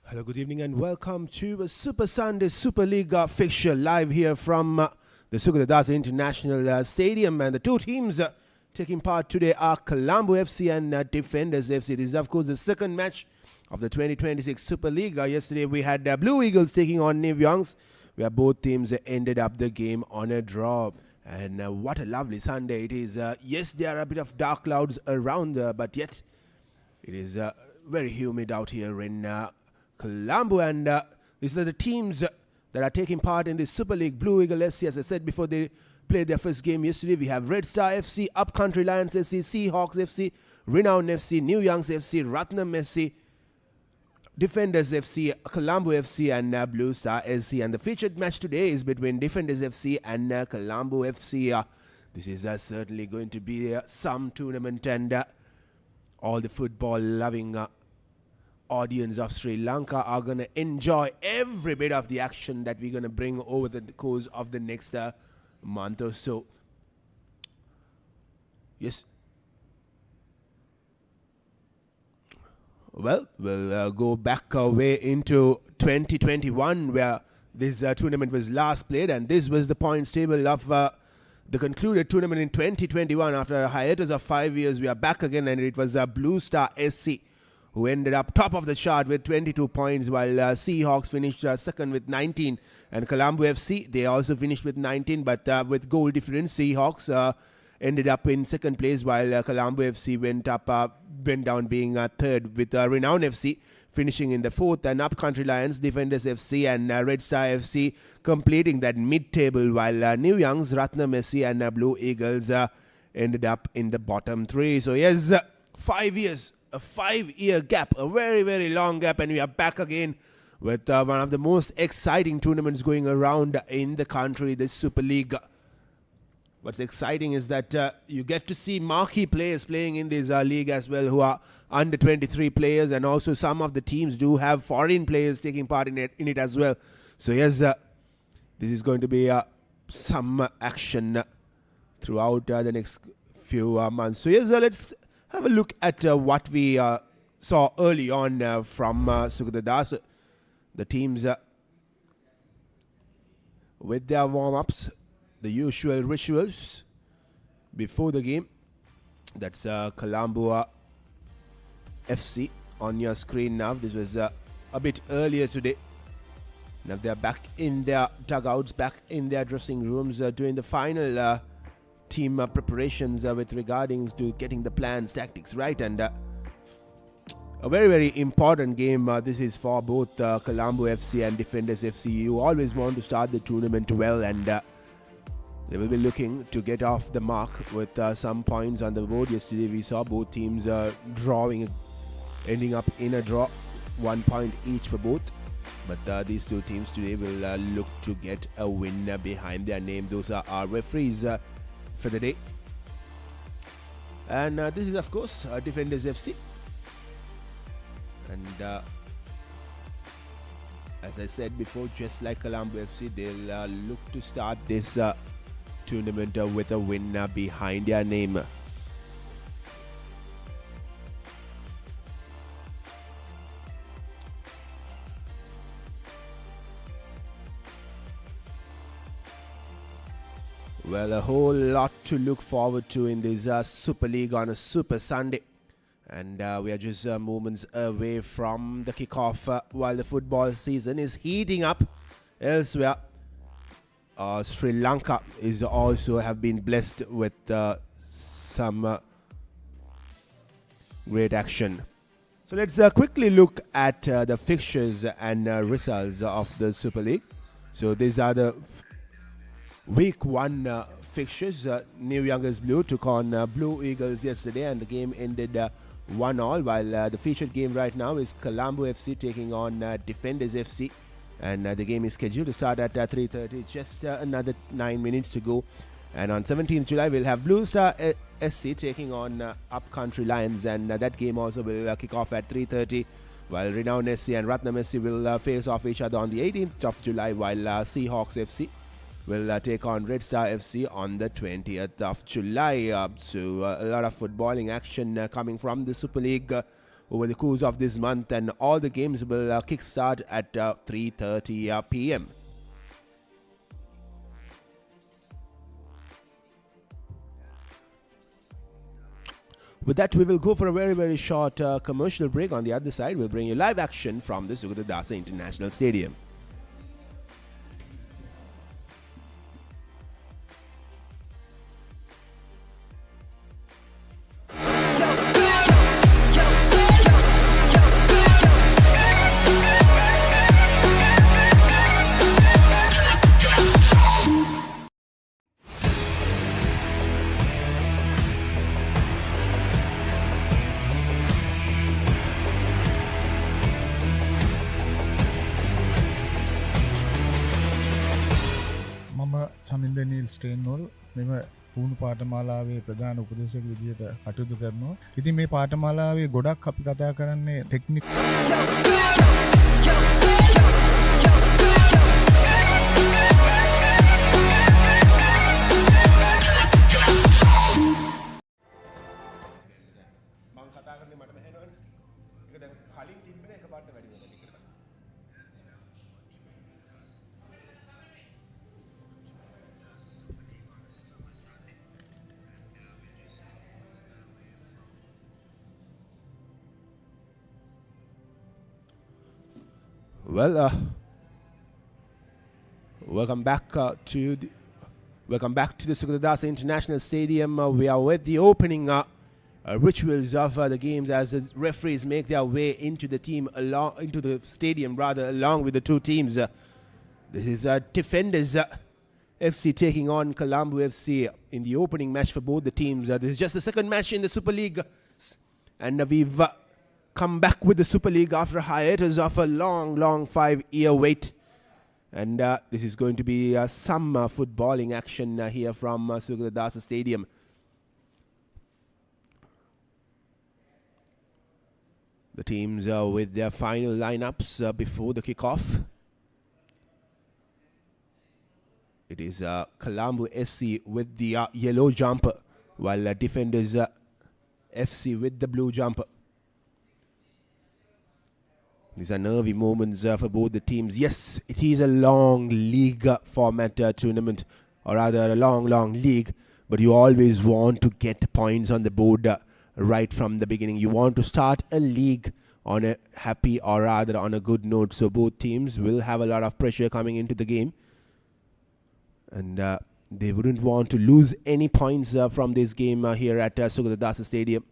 Hello, good evening, and welcome to a Super Sunday Super League fixture live here from the Sugadadasa International Stadium. And the two teams taking part today are Colombo FC and Defenders FC. This is, of course, the second match of the 2026 Super League. Yesterday, we had Blue Eagles taking on New Youngs, where both teams ended up the game on a draw. And what a lovely Sunday it is. Yes, there are a bit of dark clouds around, but yet it is very humid out here in Colombo, and these are the teams that are taking part in the Super League. Blue Eagle SC, as I said before, they played their first game yesterday. We have Red Star FC, Upcountry Lions FC, Seahawks FC, Renown FC, New Youngs FC, Ratnam FC, Defenders FC, Colombo FC, and Blue Star SC. And the featured match today is between Defenders FC and Colombo FC. This is certainly going to be some tournament, and all the football-loving audience of Sri Lanka are going to enjoy every bit of the action that we're going to bring over the course of the next month or so. Yes. Well, we'll go back way into 2021, where this tournament was last played, and this was the points table of the concluded tournament in 2021. After a hiatus of 5 years, we are back again, and it was Blue Star SC who ended up top of the chart with 22 points, while Seahawks finished second with 19. And Colombo FC, they also finished with 19, but with goal difference, Seahawks ended up in second place, while Colombo FC went down being third, with Renown FC finishing in the fourth, and Upcountry Lions, Defenders FC, and Red Star FC completing that mid-table, while New Youngs, Ratnam FC, and Blue Eagles ended up in the bottom three. So yes, 5 years. A 5-year gap, a very, very long gap, and we are back again with one of the most exciting tournaments going around in the country, this Super League. What's exciting is that you get to see marquee players playing in this league as well, who are under 23 players, and also some of the teams do have foreign players taking part in it as well. So yes, this is going to be some action throughout the next few months. So yes, let's have a look at what we saw early on from Sugadadasa. The teams with their warm-ups, the usual rituals before the game. That's Colombo FC on your screen now. This was a bit earlier today. Now they're back in their dugouts, back in their dressing rooms, doing the final team preparations with regarding to getting the plans, tactics right, and a very, very important game this is for both Colombo FC and Defenders FC. You always want to start the tournament well, and they will be looking to get off the mark with some points on the board. Yesterday we saw both teams ending up in a draw, 1 point each for both, but these two teams today will look to get a win behind their name. Those are our referees for the day, and this is of course Defenders FC, and as I said before, just like Colombo FC, they'll look to start this tournament with a win behind their name. Well, a whole lot to look forward to in this Super League on a Super Sunday. And we are just moments away from the kickoff while the football season is heating up elsewhere. Sri Lanka is also have been blessed with some great action. So let's quickly look at the fixtures and results of the Super League. So these are the Week 1 fixtures. New Youngers Blue took on Blue Eagles yesterday, and the game ended 1-1, while the featured game right now is Colombo FC taking on Defenders FC, and the game is scheduled to start at 3:30. Just another 9 minutes to go, and on 17th July we'll have Blue Star SC taking on Upcountry Lions, and that game also will kick off at 3:30, while Renown SC and Ratnam SC will face off each other on the 18th of July, while Seahawks FC will take on Red Star FC on the 20th of July. So a lot of footballing action coming from the Super League over the course of this month, and all the games will kickstart at 3:30 p.m. With that, we will go for a very, very short commercial break. On the other side, we'll bring you live action from the Sugatadasa International Stadium. ස්ට්‍රේන්වල් මෙම පුහුණු පාඨමාලාවේ ප්‍රධාන උපදේශක විදිහට කටයුතු කරනවා. ඉතින් මේ පාඨමාලාවේ ගොඩක් අපි කතා කරන්නේ ටෙක්නික් මම කතා කරන්නේ මට බැහැනවනේ. ඒක දැන් කලින් තිබ්බනේ එකපාරට වැඩි වෙනවා ටිකට. Well, welcome back to the Sugatadasa International Stadium. We are with the opening rituals of the games as the referees make their way into the stadium along with the two teams. This is Defenders FC taking on Colombo FC in the opening match for both the teams. This is just the second match in the Super League, and we've come back with the Super League after a hiatus of a long 5-year wait. And this is going to be some footballing action here from Sugatadasa Stadium. The teams with their final lineups before the kickoff. It is Colombo SC with the yellow jumper, while Defenders FC with the blue jumper. These are nervy moments for both the teams. Yes, it is a long league format tournament, or rather a long league, but you always want to get points on the board right from the beginning. You want to start a league on a happy, or rather on a good note. So both teams will have a lot of pressure coming into the game, and they wouldn't want to lose any points from this game here at Sugatadasa Stadium.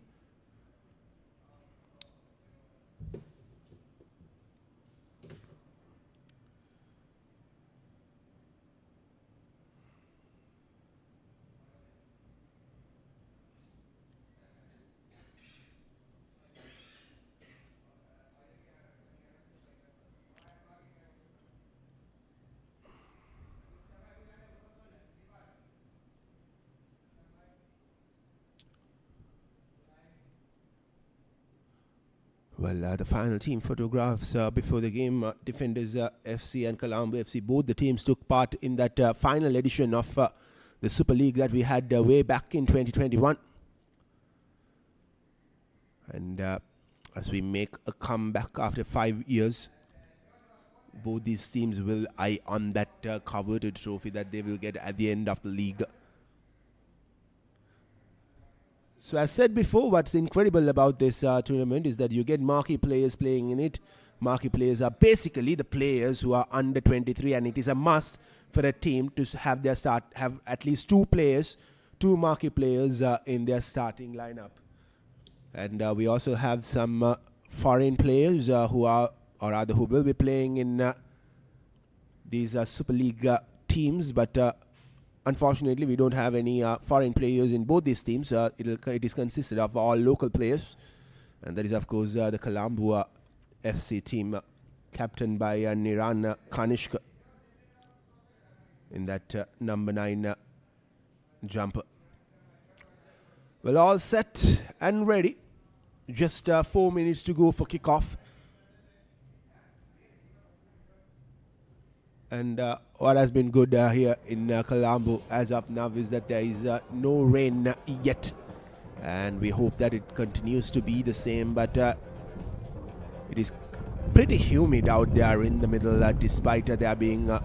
Well, the final team photographs before the game, Defenders FC and Colombo FC, both the teams took part in that final edition of the Super League that we had way back in 2021. And as we make a comeback after 5 years, both these teams will eye on that coveted trophy that they will get at the end of the league. So as said before, what's incredible about this tournament is that you get marquee players playing in it. Marquee players are basically the players who are under 23, and it is a must for a team to have at least two marquee players in their starting lineup. And we also have some foreign players who will be playing in these Super League teams, but unfortunately, we don't have any foreign players in both these teams. It is consisted of all local players. And that is, of course, the Colombo FC team, captained by Niran Kanishka in that number 9 jumper. Well, all set and ready. Just 4 minutes to go for kickoff. And what has been good here in Colombo as of now is that there is no rain yet. And we hope that it continues to be the same. But It is pretty humid out there in the middle, despite there being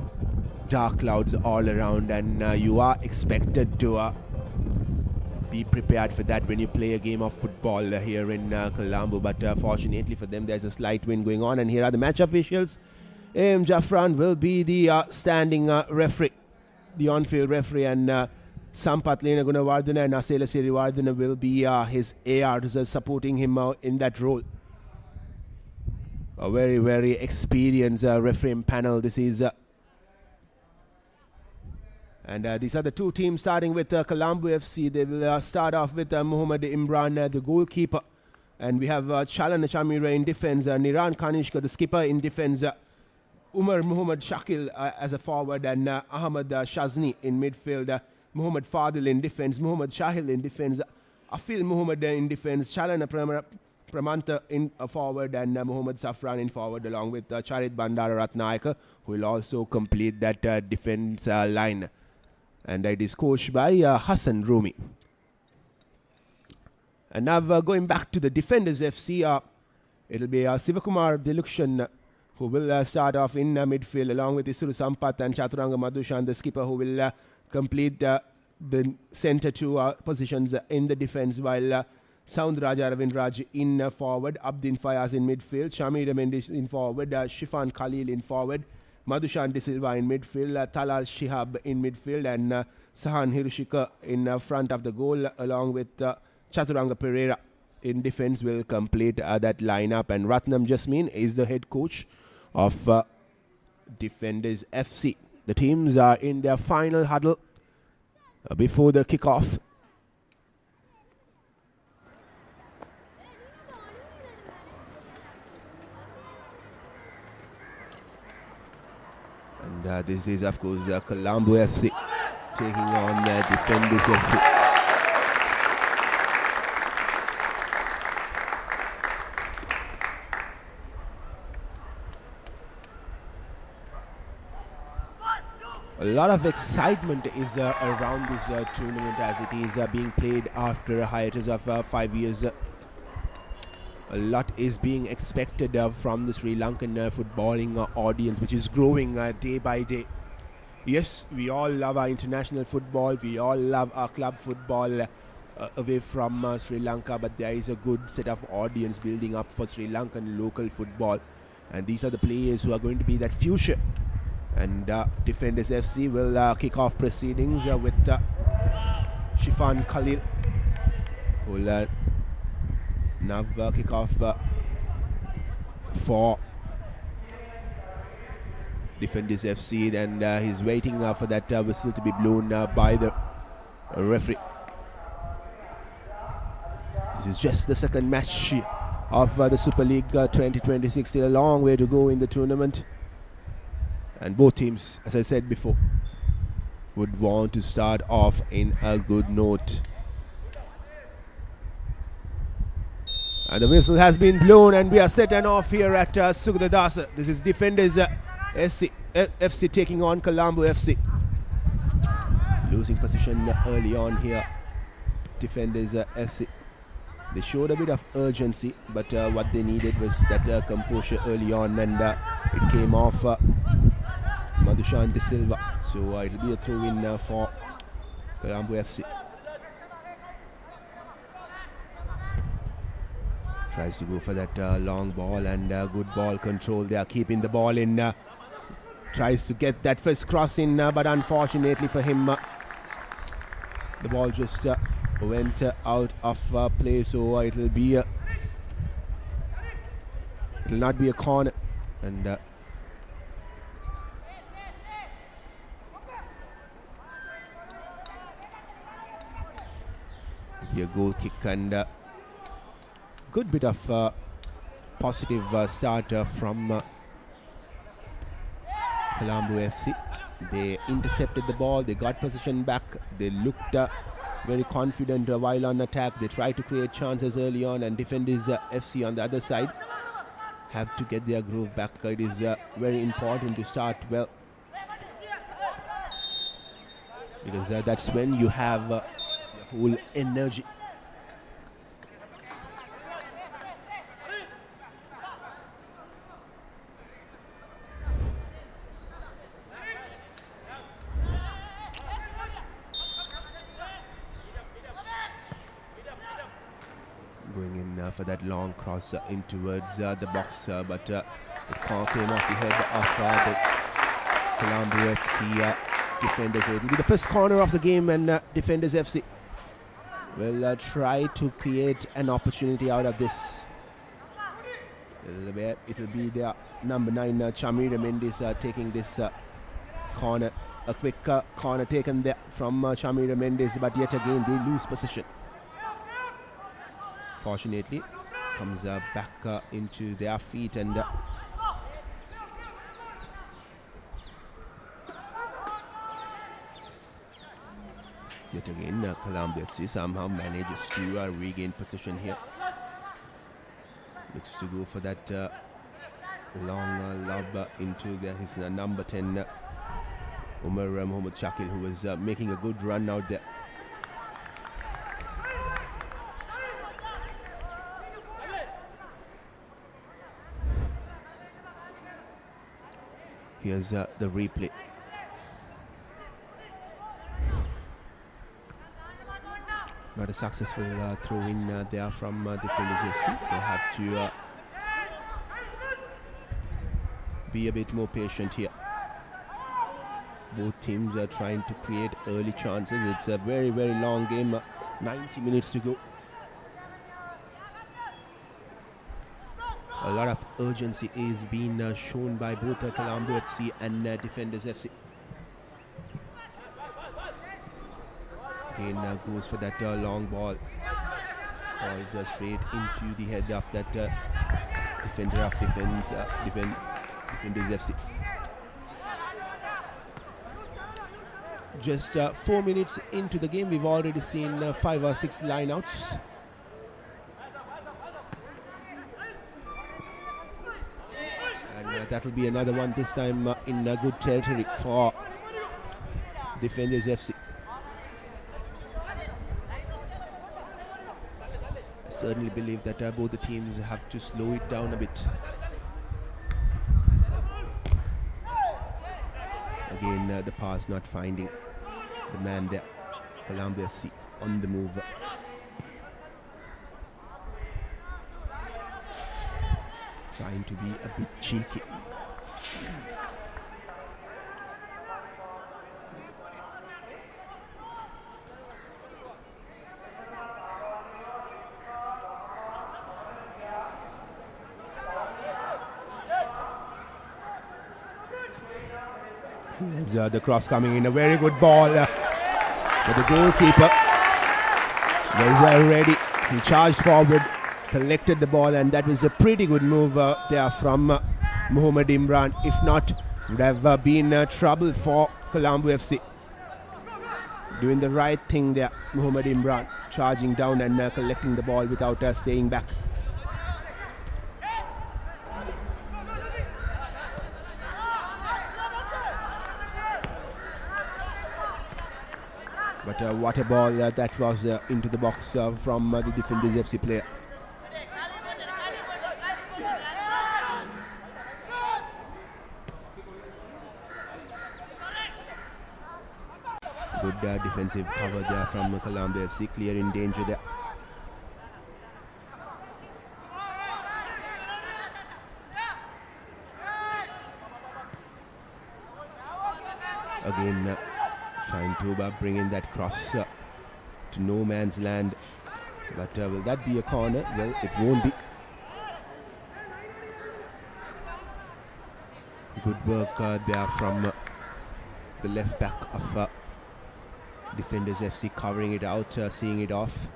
dark clouds all around, and you are expected to be prepared for that when you play a game of football here in Colombo. But fortunately for them, there's a slight wind going on, and here are the match officials. Jaffran will be the standing referee, the on-field referee, and Sampath Lena Gunawardena and Asela Siriwardena will be his ARs supporting him in that role. A very, very experienced refereeing panel this is. And these are the two teams starting with Colombo FC. They will start off with Muhammad Imran, the goalkeeper. And we have Chalan Chamira in defense, Niran Kanishka, the skipper in defense, Umar Muhammad Shakil as a forward, and Ahmad Shazni in midfield, Muhammad Fadil in defense, Muhammad Shahil in defense, Afil Muhammad in defense, Chalan Pramanta in forward, and Muhammad Safran in forward, along with Charit Bandara Ratnayaka, who will also complete that defense line. And it is coached by Hassan Rumi. And now going back to the Defenders FC, it'll be Sivakumar Dilukshan who will start off in midfield, along with Isuru Sampath and Chaturanga Madhushan, the skipper, who will complete the centre two positions in the defence, while Soundraja Ravindraj in forward, Abdin Fayaz in midfield, Shamira Mendis in forward, Shifan Khalil in forward, Madhushan De Silva in midfield, Talal Shihab in midfield, and Sahan Hiroshika in front of the goal, along with Chaturanga Pereira in defense will complete that lineup. And Ratnam Jasmine is the head coach of Defenders FC. The teams are in their final huddle before the kickoff. And this is, of course, Colombo FC taking on Defenders FC. A lot of excitement is around this tournament, as it is being played after a hiatus of 5 years. A lot is being expected from the Sri Lankan footballing audience, which is growing day by day. Yes, we all love our international football, we all love our club football away from Sri Lanka, but there is a good set of audience building up for Sri Lankan local football, and these are the players who are going to be that future. And Defenders FC will kick off proceedings with Shifan Khalil, who will now kick off for Defenders FC, and he's waiting for that whistle to be blown by the referee. This is just the second match of the Super League 2026. Still a long way to go in the tournament. And both teams, as I said before, would want to start off in a good note. And the whistle has been blown, and we are set and off here at Sugdadasa. This is Defenders FC taking on Colombo FC. Losing position early on here, Defenders FC. They showed a bit of urgency, but what they needed was that composure early on, and it came off Madhushan De Silva. So it'll be a throw-in for Colombo FC. Tries to go for that long ball, and good ball control. They are keeping the ball in. Tries to get that first cross in, but unfortunately for him, the ball just went out of play. So it'll be it'll not be a corner, and be a goal kick, and good bit of positive start from Colombo FC. They intercepted the ball, they got possession back, they looked very confident while on attack. They tried to create chances early on, and Defenders FC on the other side have to get their groove back. It is very important to start well, because that's when you have the whole energy. Again for that long cross in towards the box, but it came off the head of the Colombo FC defenders. It will be the first corner of the game, and Defenders FC will try to create an opportunity out of this. It will be their number 9, Chamira Mendes, taking this corner. A quick corner taken there from Chamira Mendes, but yet again they lose possession. Fortunately, comes back into their feet, and yet again Colombo FC somehow manages to regain possession here. Looks to go for that long lob into his number 10, Umar Mohamed Shakil, who was making a good run out there. Here's the replay. Not a successful throw in there from Defenders FC. They have to be a bit more patient here. Both teams are trying to create early chances. It's a very, very long game, 90 minutes to go. A lot of urgency is being shown by both Colombo FC and Defenders FC. Again goes for that long ball. Falls straight into the head of that defender of Defenders FC. Just 4 minutes into the game, we've already seen 5 or 6 lineouts. And that'll be another one, this time in good territory for Defenders FC. I certainly believe that both the teams have to slow it down a bit. Again, the pass not finding the man there. Colombo FC on the move. Trying to be a bit cheeky. Here's the cross coming in, a very good ball, but the goalkeeper was ready. He charged forward, collected the ball, and that was a pretty good move there from Mohamed Imran. If not, would have been trouble for Colombo FC. Doing the right thing there, Mohamed Imran, charging down and collecting the ball without staying back. But what a ball that was into the box from the Defenders FC player. Good defensive cover there from Colombo FC, clearing danger there. Again, trying to bring in that cross to no man's land. But will that be a corner? Well, it won't be. Good work there from the left back of Defenders FC, covering it out, seeing it off.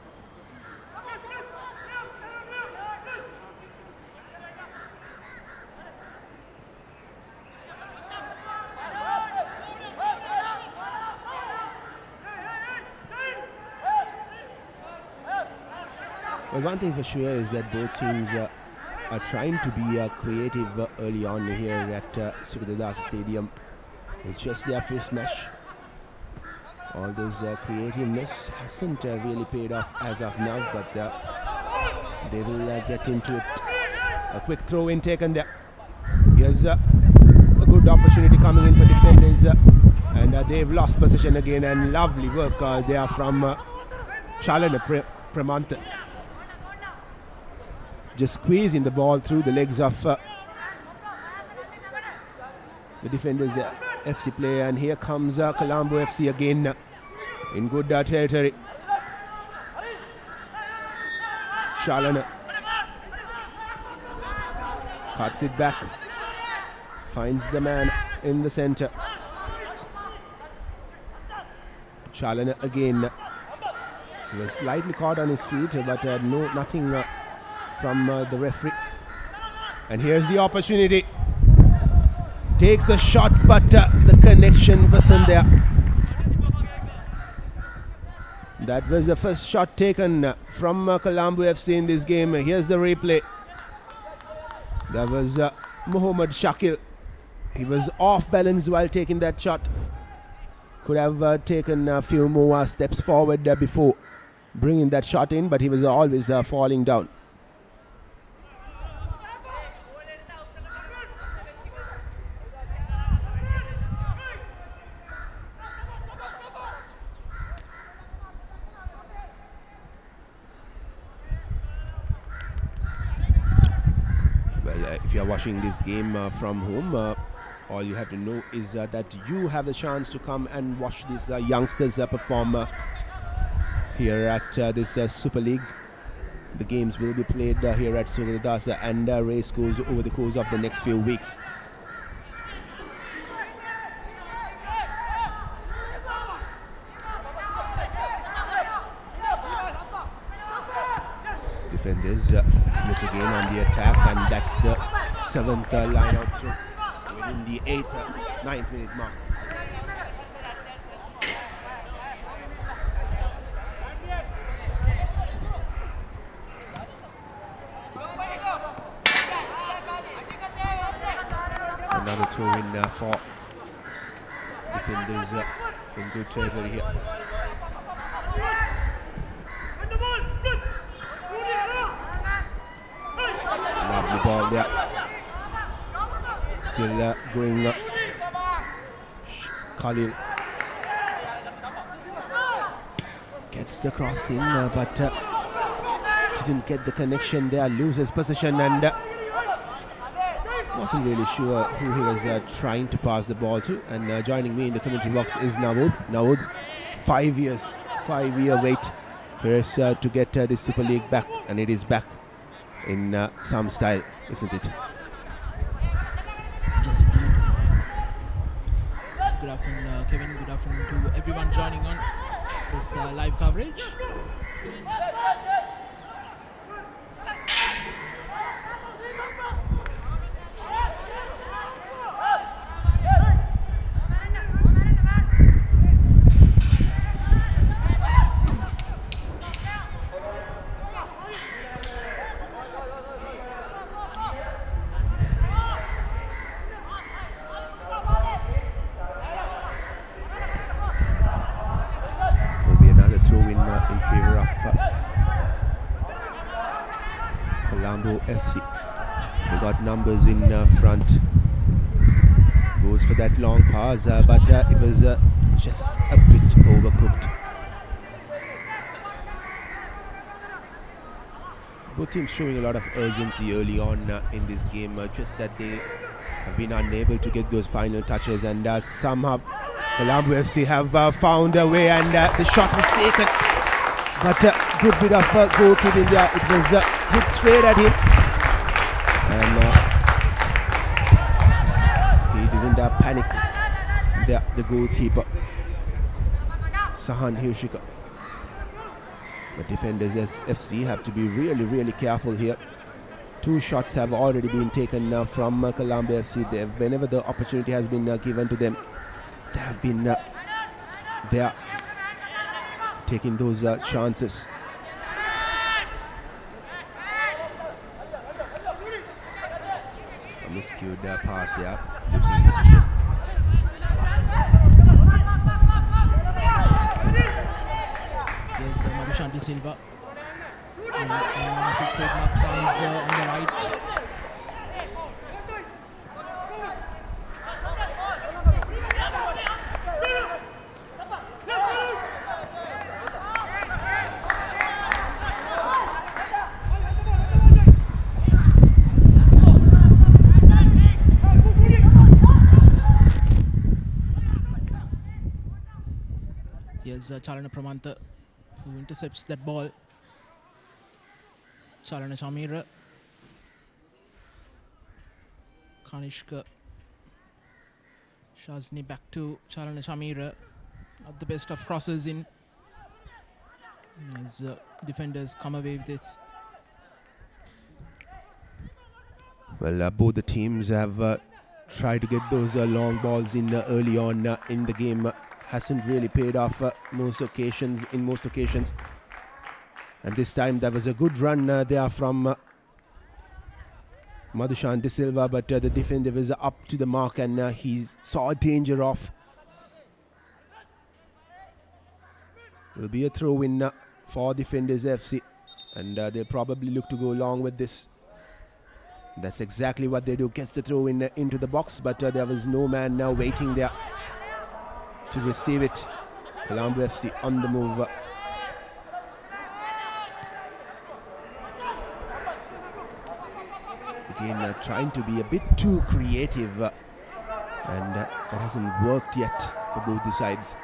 Well, one thing for sure is that both teams are trying to be creative early on here at Sukhdadasa Stadium. It's just their first match. All those creativeness hasn't really paid off as of now, but they will get into it. A quick throw in taken there. Here's a good opportunity coming in for Defenders, and they've lost possession again, and lovely work there from Chalana Pramanta. just squeezing the ball through the legs of the defenders, FC player. And here comes Colombo FC again in good territory. Chalana cuts it back, finds the man in the center. Chalana again. He was slightly caught on his feet, but nothing from the referee. And here's the opportunity. Takes the shot, but the connection wasn't there. That was the first shot taken from Colombo FC in this game. Here's the replay. That was Muhammad Shakil. He was off balance while taking that shot. Could have taken a few more steps forward before bringing that shot in, but he was always falling down. If you are watching this game from home, all you have to know is that you have a chance to come and watch these youngsters perform here at this Super League. The games will be played here at Sugadasa and Racecourse over the course of the next few weeks. Defenders yet again on the attack, and that's the 7th line out through within the 9th minute mark. Another throw in for defenders in good territory here. Lovely ball there. Still going up. Khalil gets the cross in, but didn't get the connection there. Loses possession and wasn't really sure who he was trying to pass the ball to. And joining me in the commentary box is Nawood. Nawood, 5 years, 5-year wait for us to get this Super League back, and it is back in some style, isn't it? Yes, indeed. Good afternoon, Kevin. Good afternoon to everyone joining on this live coverage. In favor of Colombo FC. They got numbers in front. Goes for that long pass, but it was just a bit overcooked. Both teams showing a lot of urgency early on in this game, just that they have been unable to get those final touches, and somehow Colombo FC have found a way, and the shot was taken. But good bit of goalkeeping there. It was hit straight at him, and he didn't panic. The goalkeeper, Sahan Hirshika. But defenders FC have to be really, really careful here. 2 shots have already been taken from Colombo FC. Whenever the opportunity has been given to them, they have been there taking those chances. A miscued pass there, losing position. There's Madushanti Silva. And one of his trademark runs on the right. Here's Chalana Pramanta, who intercepts that ball. Chalana Chamira. Kanishka. Shazni back to Chalana Chamira. Not the best of crosses in. As defenders come away with it. Well, both the teams have tried to get those long balls in early on in the game. Hasn't really paid off in most occasions. And this time there was a good run there from Madhushan De Silva, but the defender was up to the mark and he saw danger off. Will be a throw-in for Defenders FC, and they'll probably look to go along with this. That's exactly what they do. Gets the throw in into the box, but there was no man now waiting there to receive it. Colombo FC on the move. Again, trying to be a bit too creative, and that hasn't worked yet for both the sides.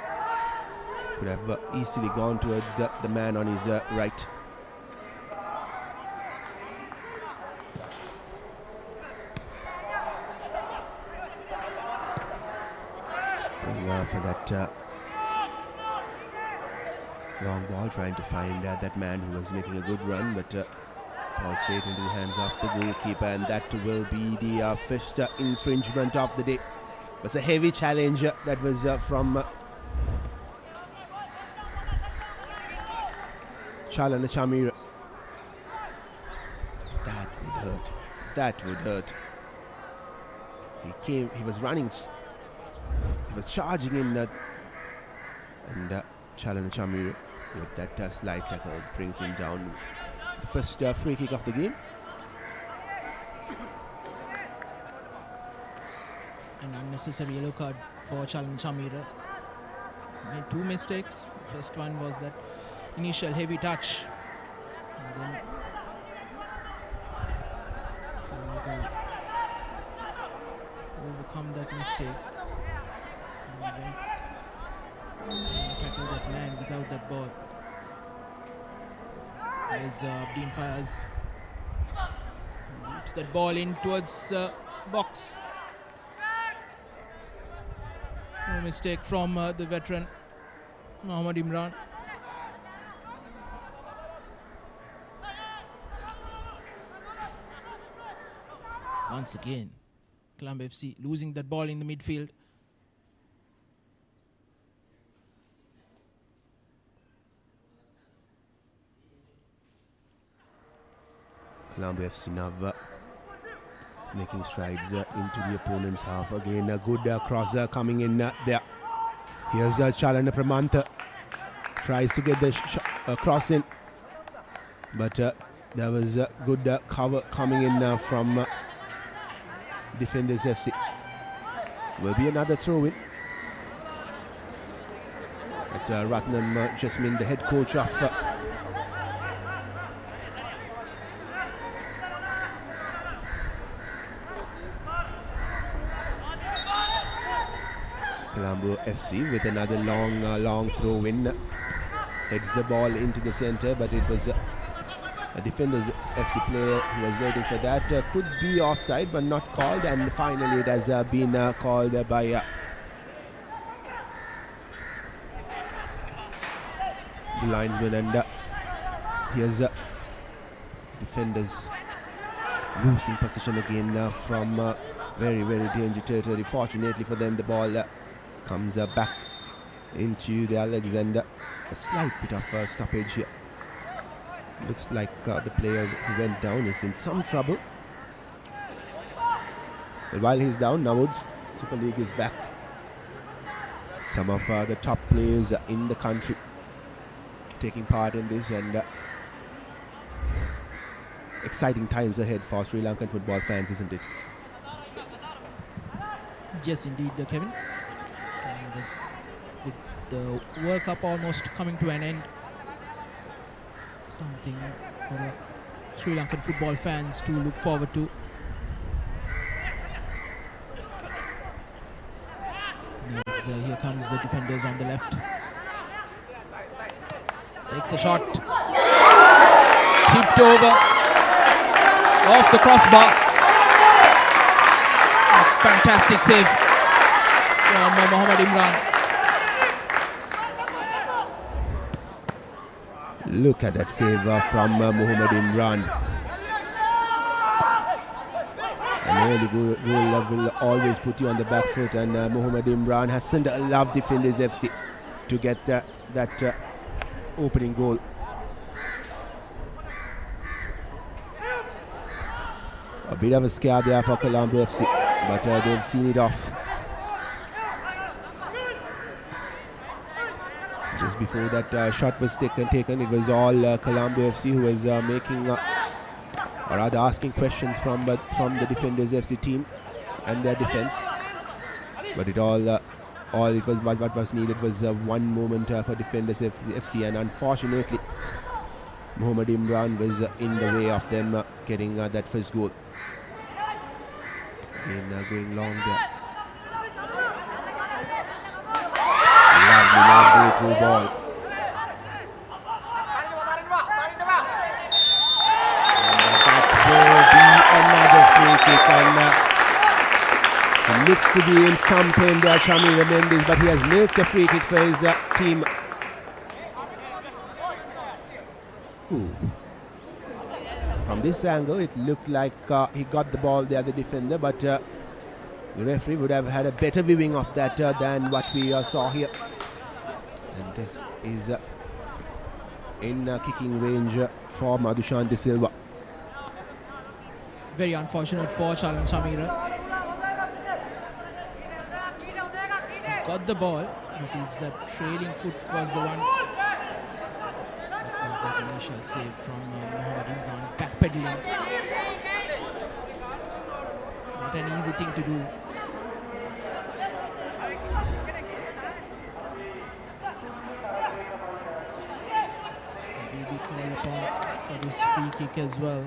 Could have easily gone towards the man on his right. For that long ball, trying to find that man who was making a good run, but falls straight into the hands of the goalkeeper, and that will be the first infringement of the day. It was a heavy challenge that was from Chalana Chamira. That would hurt. That would hurt. He was running. He was charging in, and Chalana Chamira with that slight tackle brings him down. The first free kick of the game. An unnecessary yellow card for Chalana Chamira. Made two mistakes. First one was that initial heavy touch, and then trying to overcome that mistake. Tackle that man without that ball. There's Abdeen Fayaz. Loops that ball in towards box. No mistake from the veteran Mohammad Imran. Once again, Colombo FC losing that ball in the midfield. Colombo FC now making strides into the opponent's half. Again, a good crosser coming in there. Here's Chalana Pramanta. Tries to get the cross in, but there was a good cover coming in from Defenders FC. Will be another throw-in. It's Ratnam Jasmine, the head coach of Colombo FC with another long throw-in. Heads the ball into the center, but it was a Defenders FC player who was waiting for that. Could be offside, but not called, and finally it has been called by the linesman. And here's Defenders losing possession again from very danger territory. Fortunately for them, the ball comes back into their legs, and a slight bit of stoppage here. Looks like the player who went down is in some trouble. But while he's down, Nawood Super League is back. Some of the top players in the country taking part in this, and exciting times ahead for Sri Lankan football fans, isn't it? Yes, indeed, Kevin. And with the World Cup almost coming to an end, something for the Sri Lankan football fans to look forward to. As, here comes the Defenders on the left. Takes a shot. Tipped over. Off the crossbar. A fantastic save from Mohammad Imran. Look at that save from Mohammad Imran. An early goal will always put you on the back foot, and Mohammad Imran has sent a love defenders FC to get that opening goal. A bit of a scare there for Colombo FC, but they've seen it off. Just before that shot was taken, it was all Colombo FC who was making, or rather asking questions from the Defenders FC team and their defense. But what was needed was one moment for Defenders FC, and unfortunately, Mohammad Imran was in the way of them getting that first goal. Going long there. Lovely through ball. And that will be another free kick, and he looks to be in some pain there, Shamir Mendes, but he has milked a free kick for his team. Ooh. From this angle, it looked like he got the ball there, the defender, but the referee would have had a better viewing of that than what we saw here. And this is in kicking range for Madhushan De Silva. Very unfortunate for Charan Shamira. He got the ball, but his trailing foot was the one. That was that initial save from Mohammad Imran, backpedaling. Not an easy thing to do. He will be called upon for this free kick as well.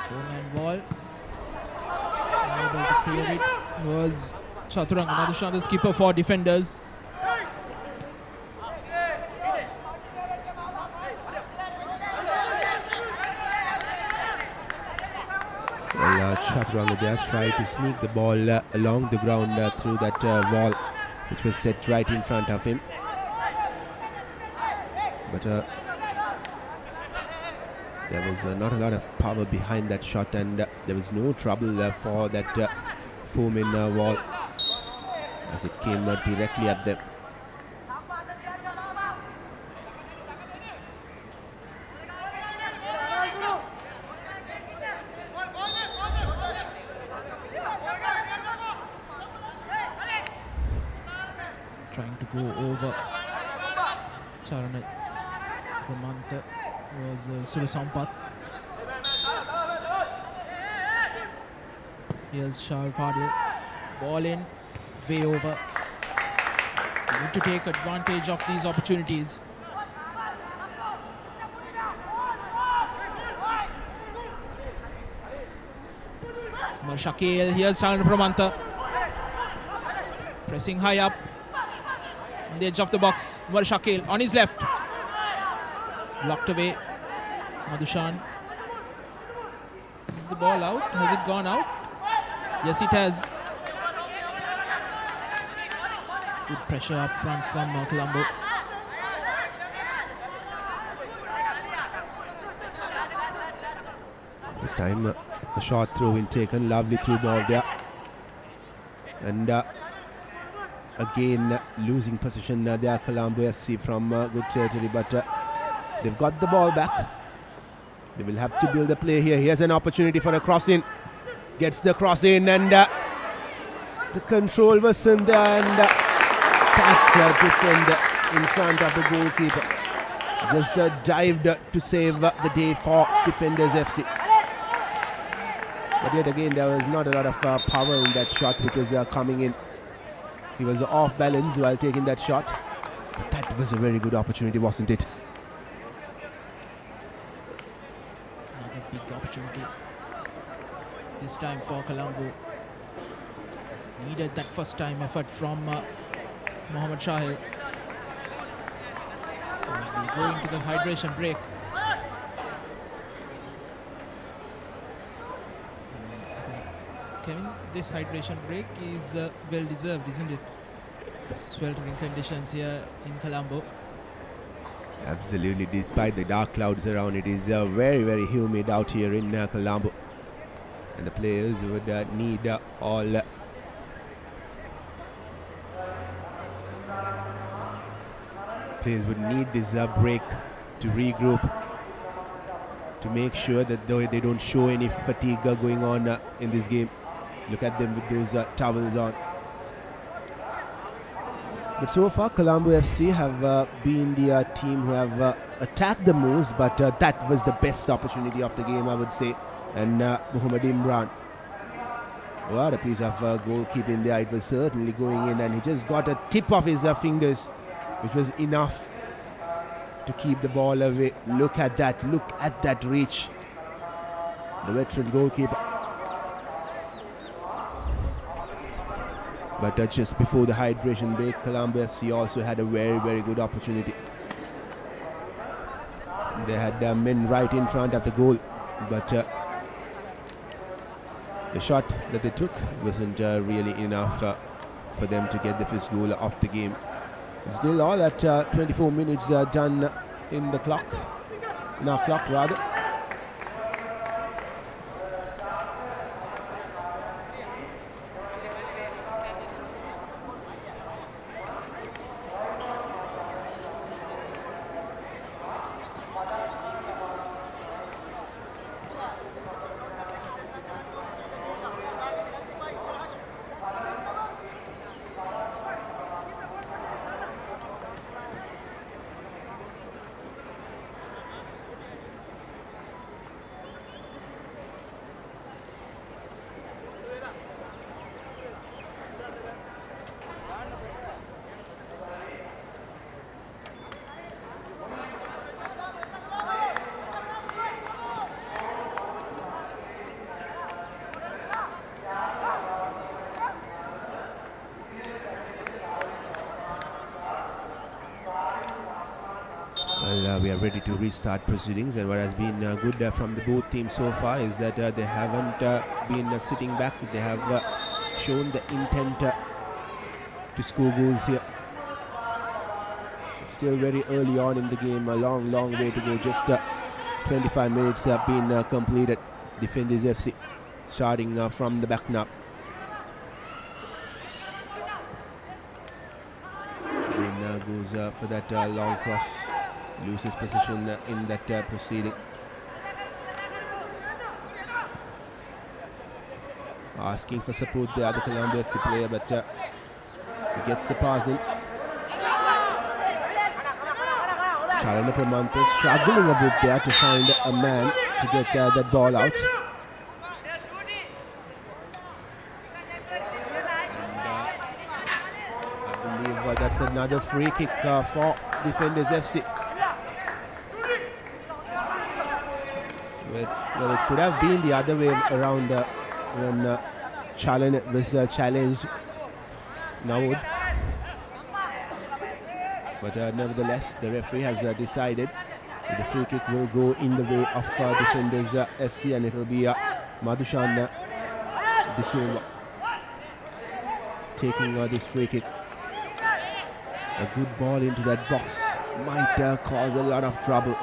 Four-man ball. Unable to clear it was Chaturanga Madhushan, the skipper for Defenders. Well, Chaturanga there tried to sneak the ball along the ground through that wall, which was set right in front of him. But there was not a lot of power behind that shot, and there was no trouble for that four-man wall as it came directly at them. Trying to go over Charana Pramanta was Surasampat. Here's Shah Fadil. Ball in, way over. You need to take advantage of these opportunities. Umar Shakil, here's Charana Pramanta. Pressing high up on the edge of the box. Umar Shakil on his left. Blocked away. Madhushan. Is the ball out? Has it gone out? Yes, it has. Good pressure up front from Colombo. This time a short throw in taken. Lovely through ball there. And again losing position there, Colombo FC from good territory, but they've got the ball back. They will have to build a play here. Here's an opportunity for a cross in. Gets the cross in, and the control was in there, and that defender in front of the goalkeeper. just dived to save the day for Defenders FC. But yet again, there was not a lot of power in that shot which was coming in. He was off balance while taking that shot. But that was a very good opportunity, wasn't it? Another big opportunity. This time for Colombo. Needed that first time effort from Mohammad Shahil. As we go into the hydration break. Kevin, this hydration break is well deserved, isn't it? Sweltering conditions here in Colombo. Absolutely, despite the dark clouds around, it is very, very humid out here in Colombo. And the players would need all players would need this break to regroup, to make sure that they don't show any fatigue going on in this game. Look at them with those towels on. But so far, Colombo FC have been the team who have attacked the most, but that was the best opportunity of the game, I would say. And Muhammad Imran, what a piece of goalkeeping there. It was certainly going in, and he just got a tip of his fingers, which was enough to keep the ball away. Look at that reach. The veteran goalkeeper. But just before the hydration break, Colombo FC also had a very, very good opportunity. They had men right in front of the goal, but the shot that they took wasn't really enough for them to get the first goal of the game. It's still all at 24 minutes done in our clock rather. We are ready to restart proceedings, and what has been good from the both teams so far is that they haven't been sitting back. They have shown the intent to score goals here. It's still very early on in the game, a long way to go. Just 25 minutes have been completed. Defenders FC starting from the back now. Then goes for that long cross. Loses position in that proceeding. Asking for support the other Colombo FC player, but he gets the pass in. Chalana Pramanto struggling a bit there to find a man to get that ball out. And I believe that's another free kick for Defenders FC. Well, it could have been the other way around when Chalana was challenged Nawood. But nevertheless, the referee has decided that the free kick will go in the way of Defenders FC, and it will be Madhushan De Silva taking this free kick. A good ball into that box might cause a lot of trouble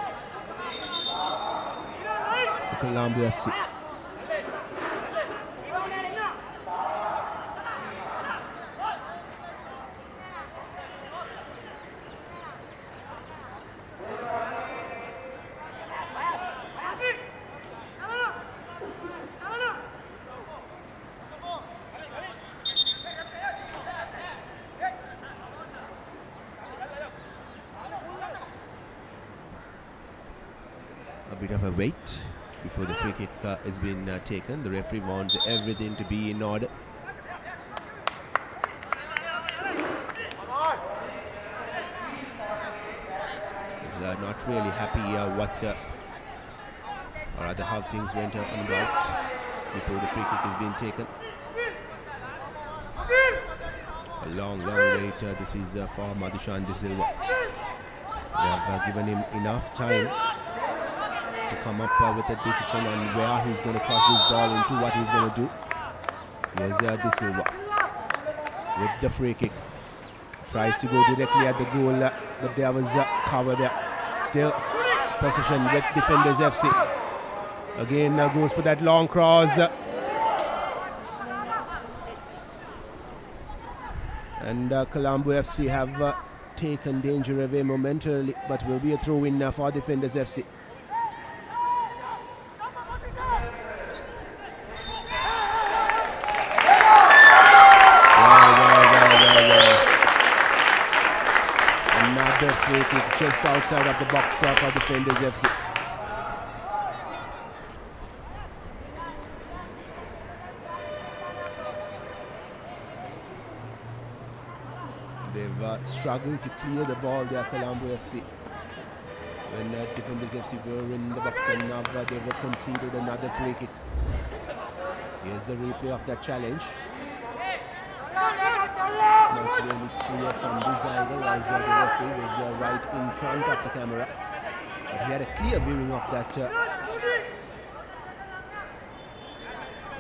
for Colombo FC. bit of a wait before the free kick is being taken. The referee wants everything to be in order. He's not really happy what or rather how things went on about before the free kick is being taken. A long wait. This is for Madhushan De Silva. They have given him enough time to come up with a decision on where he's going to cross this ball into, what he's going to do. Here's De Silva with the free kick. Tries to go directly at the goal, but there was cover there. Still possession with Defenders FC. Again goes for that long cross. And Colombo FC have taken danger away momentarily, but will be a throw-in for Defenders FC. Another free kick just outside of the box for Defenders FC. They've struggled to clear the ball there, Colombo FC. When Defenders FC were in the box, and now they've conceded another free kick. Here's the replay of that challenge. Not really clear from this angle, as the referee was right in front of the camera. But he had a clear viewing of that.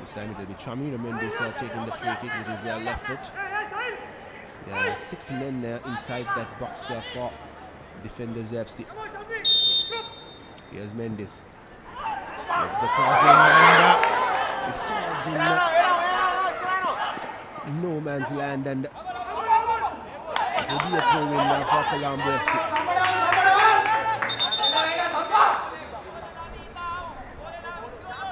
This time it will be Chamira Mendes taking the free kick with his left foot. There are 6 men inside that box for Defenders FC. Here's Mendes. With the cross in, and it falls in no man's land, and it will be a throw-in for Colombo FC.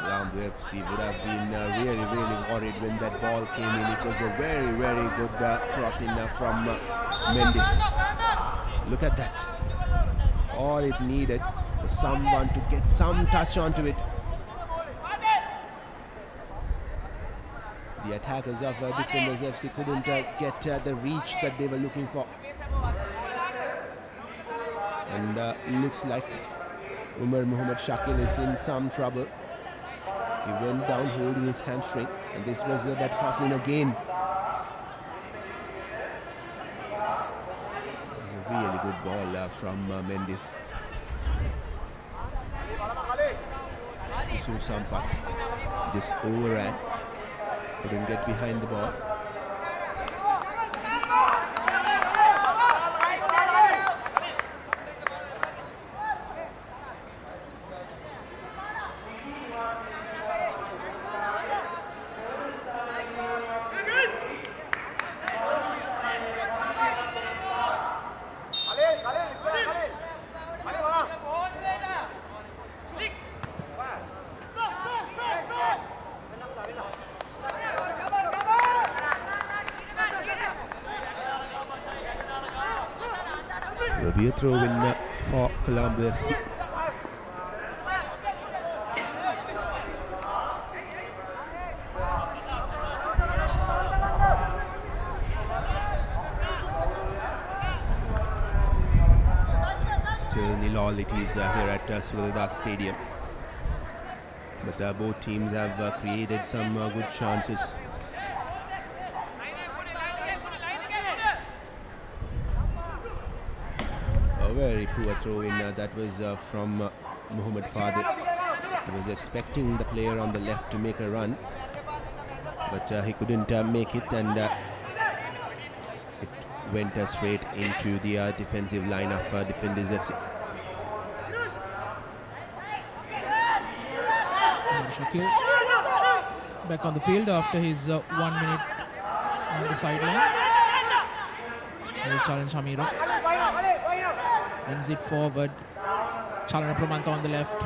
Colombo FC would have been really worried when that ball came in. It was a very good crossing from Mendes. Look at that. All it needed was someone to get some touch onto it. The attackers of Defenders FC couldn't get the reach that they were looking for. And it looks like Umar Muhammad Shakil is in some trouble. He went down holding his hamstring, and this was that crossing again. It was a really good ball from Mendes. Isu Sampat just overran, couldn't get behind the ball. Will be a throw-in for Colombo FC. Still 0-0 it is here at Suryadas Stadium. But both teams have created some good chances. A very poor throw-in that was from Muhammad Fadil. He was expecting the player on the left to make a run, but he couldn't make it, and it went straight into the defensive line of Defenders FC. Shakil back on the field after his 1 minute on the sidelines. Here's Chalan Shamira. Brings it forward. Chalana Pramanta on the left.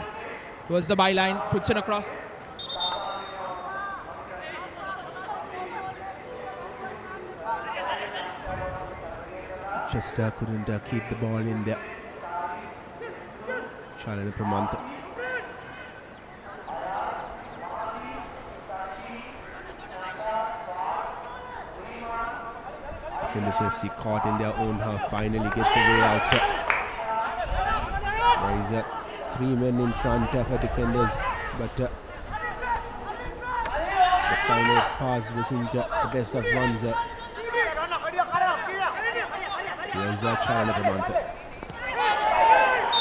Towards the byline. Puts in a cross. Just couldn't keep the ball in there. Chalana Pramanta. Defenders FC caught in their own half, finally gets a way out. There is 3 men in front for defenders, but the final pass wasn't the best of ones. Here's Chalana Pramanta.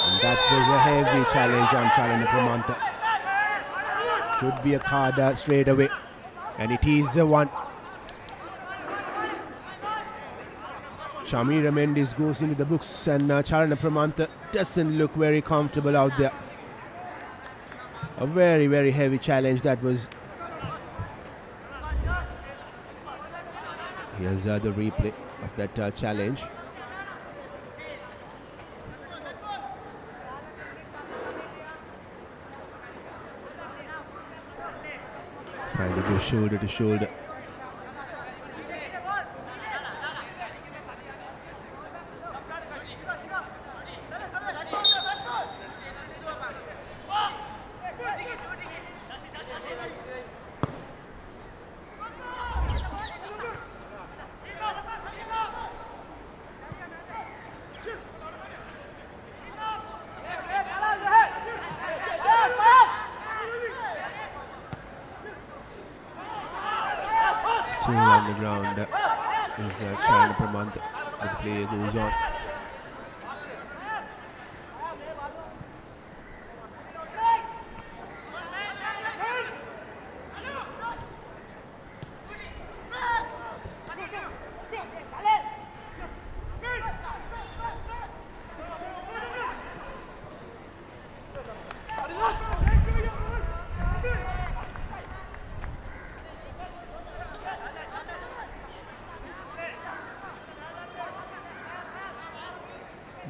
And that was a heavy challenge on Chalana Pramanta. Should be a card straight away. And it is one. Shamira Mendes goes into the books, and Chalana Pramanta doesn't look very comfortable out there. A very, very heavy challenge that was. Here's the replay of that challenge. Trying to go shoulder to shoulder. Still on the ground is Chalana Pramanta, but the play goes on.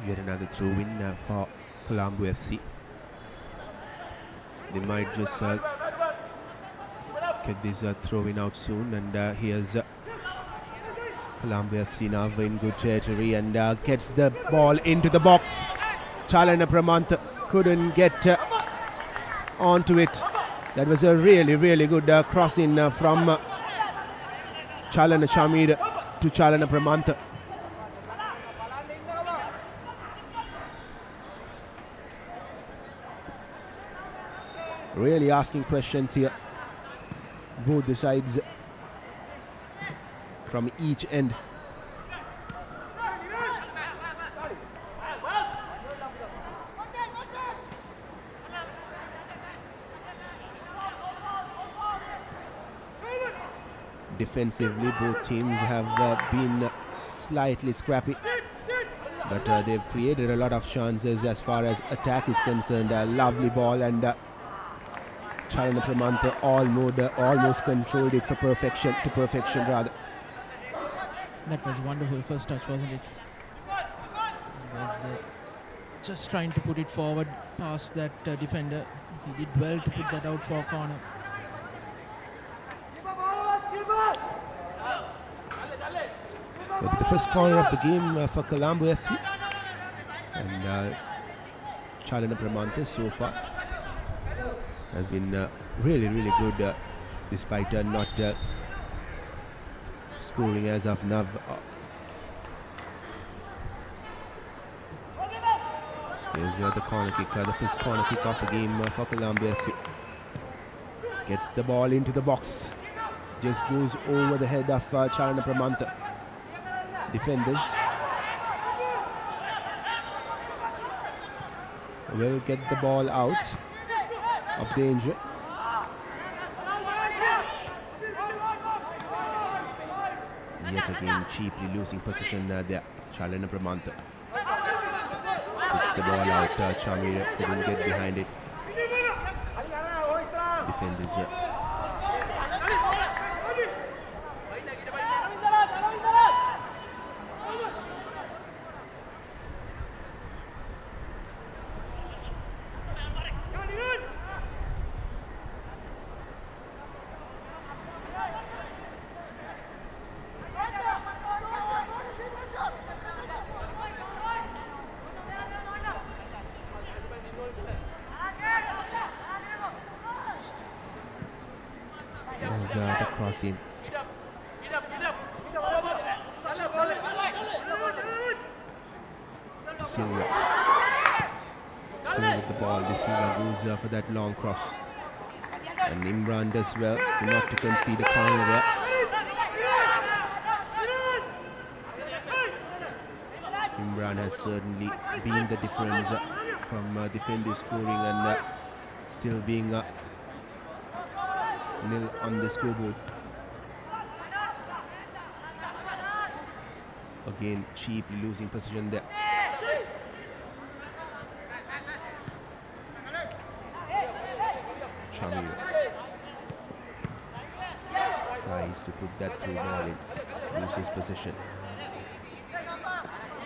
Yet another throw-in for Colombo FC. They might just get this throw-in out soon, and here's Colombo FC now in good territory and gets the ball into the box. Chalana Pramanta couldn't get onto it. That was a really, really good crossing from Chalana Shamir to Chalana Pramanta. Really asking questions here, both the sides from each end. Defensively, both teams have been slightly scrappy, but they've created a lot of chances as far as attack is concerned. A lovely ball, and Chalana Pramanta almost controlled it to perfection rather. That was wonderful first touch, wasn't it? He was just trying to put it forward past that defender. He did well to put that out for a corner. But the first corner of the game for Colombo FC, and Chalana Pramanta so far has been really, really good, despite not scoring as of now. Here's the corner kick, the first corner kick of the game for Colombo FC. Gets the ball into the box, just goes over the head of Chalana Pramanta defenders. Will get the ball out of danger. Yet again cheaply losing position there. Chalana Pramanta puts the ball out. Shamir couldn't get behind it. Defenders the crossing. De Silva. Still with the ball. De Silva goes for that long cross. And Imran does well to not to concede a corner there. Imran has certainly been the difference from defenders scoring and still being nil on the scoreboard. Again, cheaply losing position there. Shamir tries to put that through ball in, loses possession.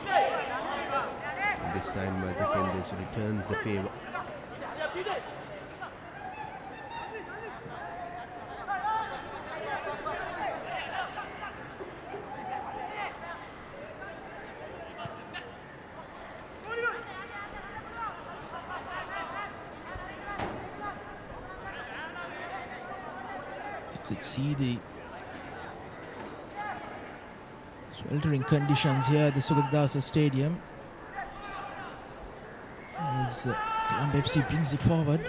And this time defenders returns the favour. Could see the sweltering conditions here at the Sugatadasa Stadium as Colombo FC brings it forward.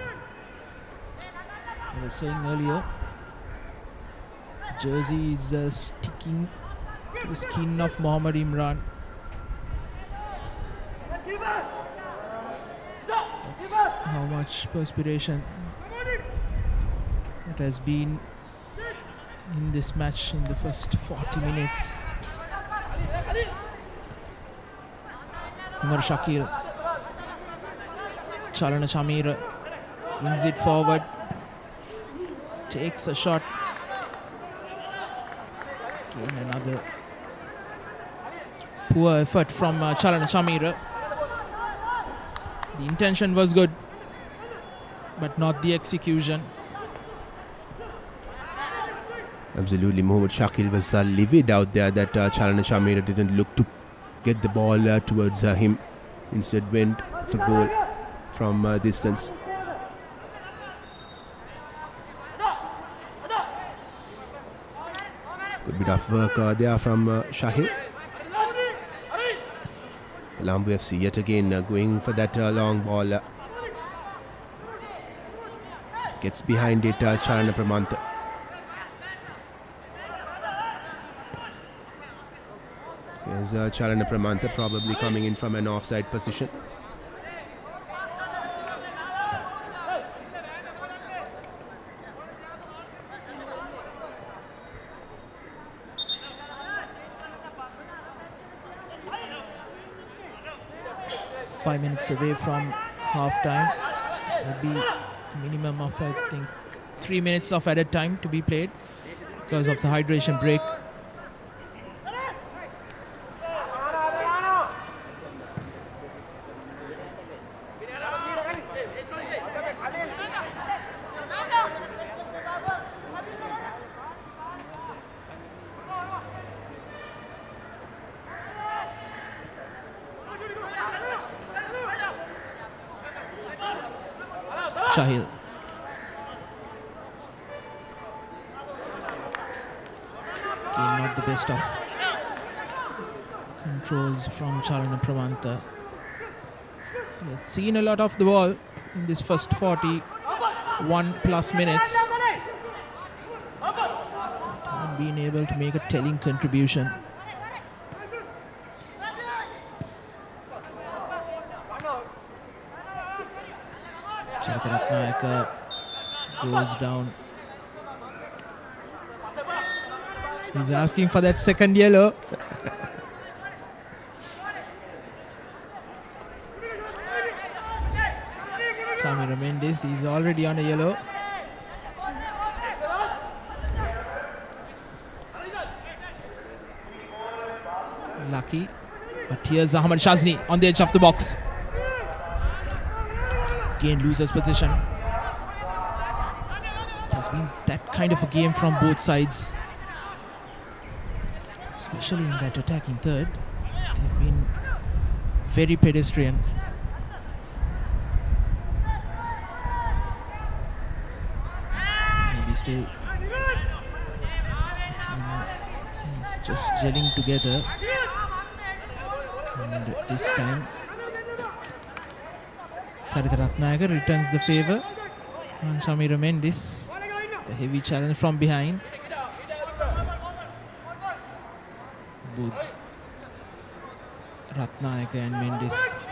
I was saying earlier, the jersey is sticking to the skin of Mohammad Imran. That's how much perspiration that has been in this match in the first 40 minutes. Umar Shakil, Chalana Shamir brings it forward, takes a shot. Again, another poor effort from Chalana Shamir. The intention was good, but not the execution. Absolutely, Mohammad Shakil was livid out there that Chalana Shamira didn't look to get the ball towards him. Instead went for goal from distance. Good bit of work there from Shahil. Colombo FC yet again going for that long ball. Gets behind it, Chalana Pramanta. Here's Chalana Pramanta probably coming in from an offside position. Five minutes away from half time. There'll be a minimum of, I think, 3 minutes of added time to be played because of the hydration break. Shahil. Again, not the best of controls from Chalana Pramanta. He had seen a lot of the ball in this first 41 plus minutes, but haven't been able to make a telling contribution. Ratnayaka goes down. He's asking for that second yellow. Samir Mendes, he's already on a yellow. Lucky. But here's Ahmad Shazni on the edge of the box. Again, loses position. It has been that kind of a game from both sides, especially in that attacking third. They've been very pedestrian. Maybe still the team is just gelling together, and this time Charitha Ratnayaka returns the favour on Shamira Mendis. The heavy challenge from behind. Both Ratnayaka and Mendis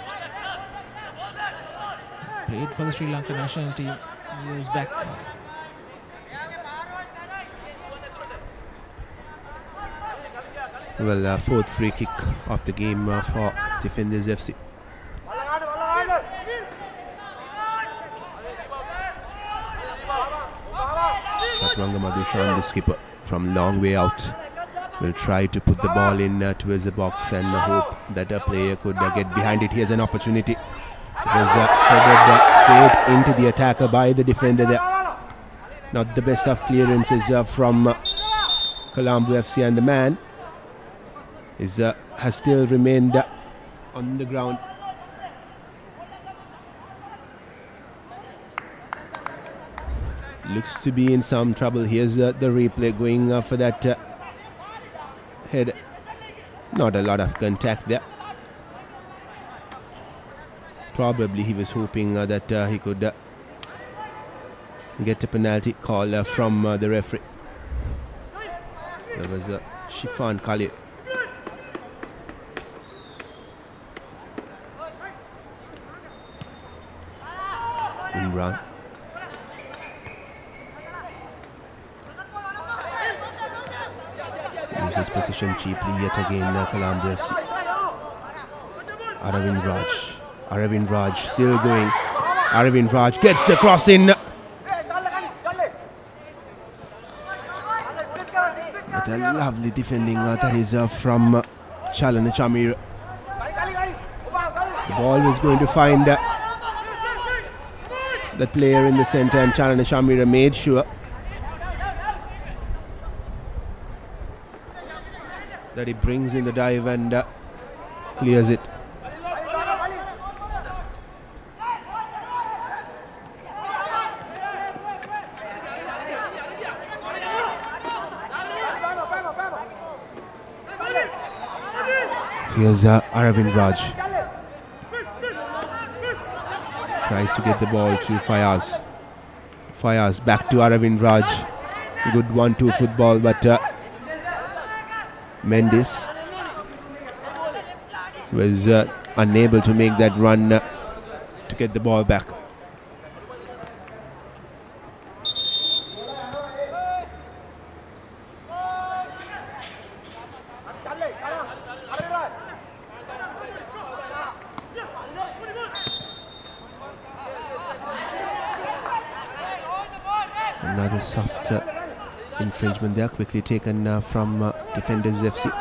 played for the Sri Lanka national team years back. Well, fourth free kick of the game for Defenders FC. Chaturanga Madhushan, the skipper, from long way out, will try to put the ball in towards the box and hope that a player could get behind it. Here's an opportunity. It was headed straight into the attacker by the defender there. Not the best of clearances from Colombo FC, and the man has still remained on the ground. Looks to be in some trouble. Here's the replay going for that head. Not a lot of contact there. Probably he was hoping that he could get a penalty call from the referee. There was Shifan Khalil. Imran. Uses position cheaply yet again, Colombo FC. Aravind Raj still going. Aravind Raj gets the cross in. But a lovely defending that is from Chalana Chamir. The ball was going to find that player in the centre, and Chalana Chamira made sure that he brings in the dive and clears it. Here's Aravind Raj. Tries to get the ball to Fayaz. Fayaz back to Aravind Raj. Good 1-2 football, but Mendis was unable to make that run to get the ball back. Another soft infringement there, quickly taken from Defenders FC.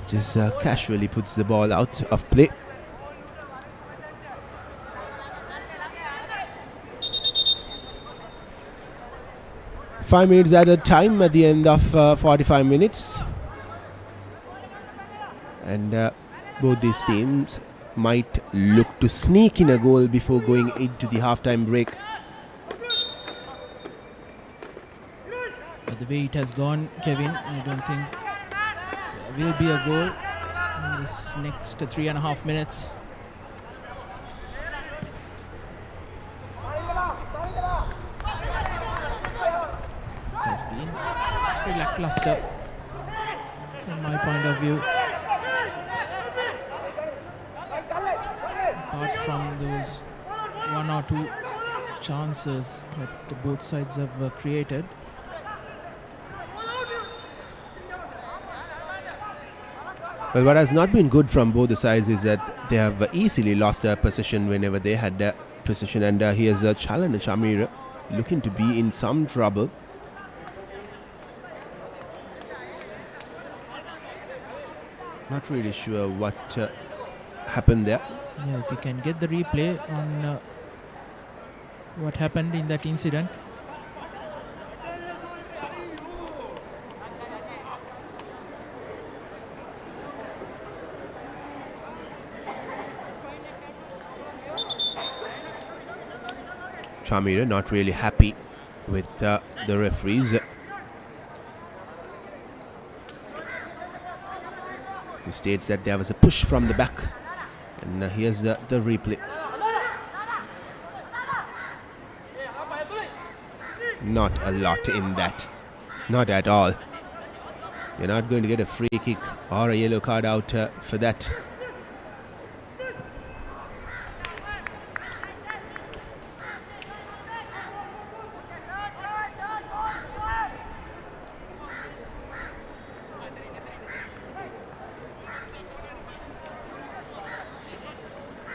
Just casually puts the ball out of play. Five minutes added time at the end of 45 minutes. And both these teams might look to sneak in a goal before going into the halftime break. But the way it has gone, Kevin, I don't think there will be a goal in this next 3.5 minutes. It has been very lackluster from my point of view. Apart from those one or two chances that both sides have created. Well, what has not been good from both the sides is that they have easily lost their possession whenever they had their possession. And here's Chalana Chamira looking to be in some trouble. Not really sure what happened there. Yeah, if you can get the replay on what happened in that incident. Chamira not really happy with the referees He states that there was a push from the back. And here's the replay. Not a lot in that. Not at all. You're not going to get a free kick or a yellow card out for that.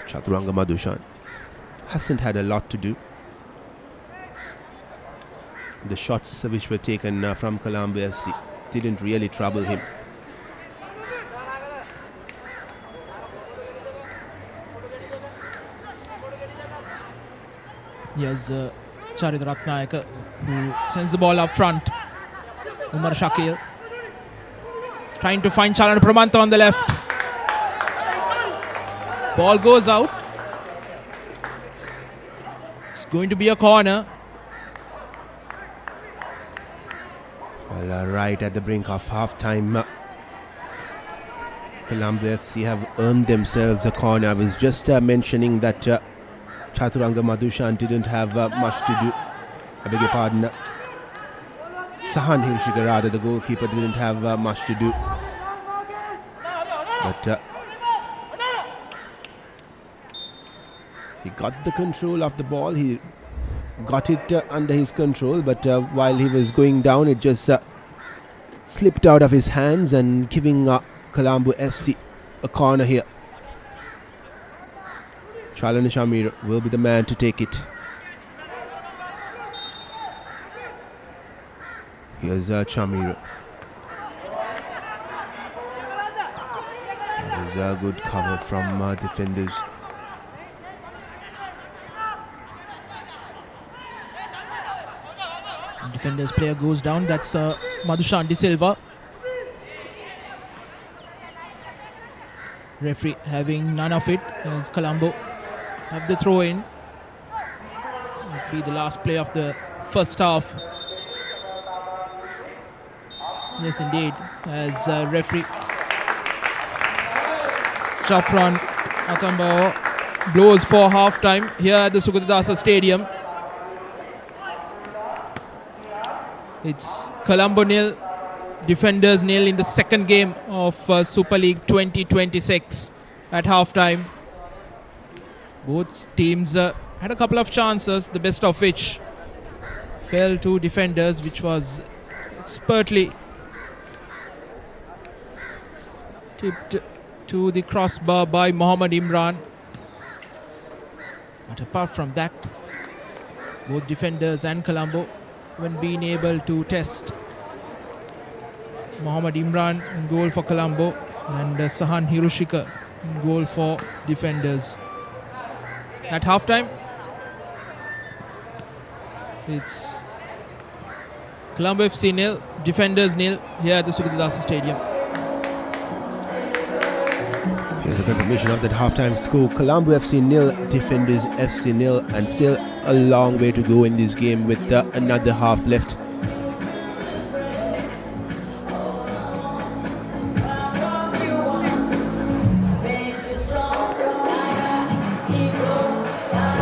Chaturanga Madhushan hasn't had a lot to do. The shots which were taken from Colombo FC didn't really trouble him. Here's Charith Ratnayaka, who sends the ball up front. Umar Shakil trying to find Chalana Pramanta on the left. Ball goes out. It's going to be a corner. Well, right at the brink of half-time, Colombo FC have earned themselves a corner. I was just mentioning that Chaturanga Madhushan didn't have much to do. I beg your pardon. Sahan Hirushika, rather, the goalkeeper, didn't have much to do. But he got the control of the ball. He got it under his control, but while he was going down, it just slipped out of his hands and giving Colombo FC a corner here. Chalana Shamir will be the man to take it. Here's Chamiro. That was a good cover from defenders. Defender's player goes down. That's Madhushan De Silva. Referee having none of it as Colombo have the throw in. Might be the last play of the first half. Yes, indeed, as referee Chafran Atambao blows for half time here at the Sukadasa Stadium. It's Colombo nil, Defenders nil in the second game of Super League 2026 at halftime. Both teams had a couple of chances, the best of which fell to Defenders, which was expertly tipped to the crossbar by Mohammad Imran. But apart from that, both Defenders and Colombo haven't been able to test. Mohammad Imran in goal for Colombo and Sahan Hirushika in goal for Defenders. At halftime, it's Colombo FC nil, Defenders nil here at the Sukadasa Stadium. Here's a confirmation of that halftime score. Colombo FC nil, Defenders FC nil, and still a long way to go in this game with another half left.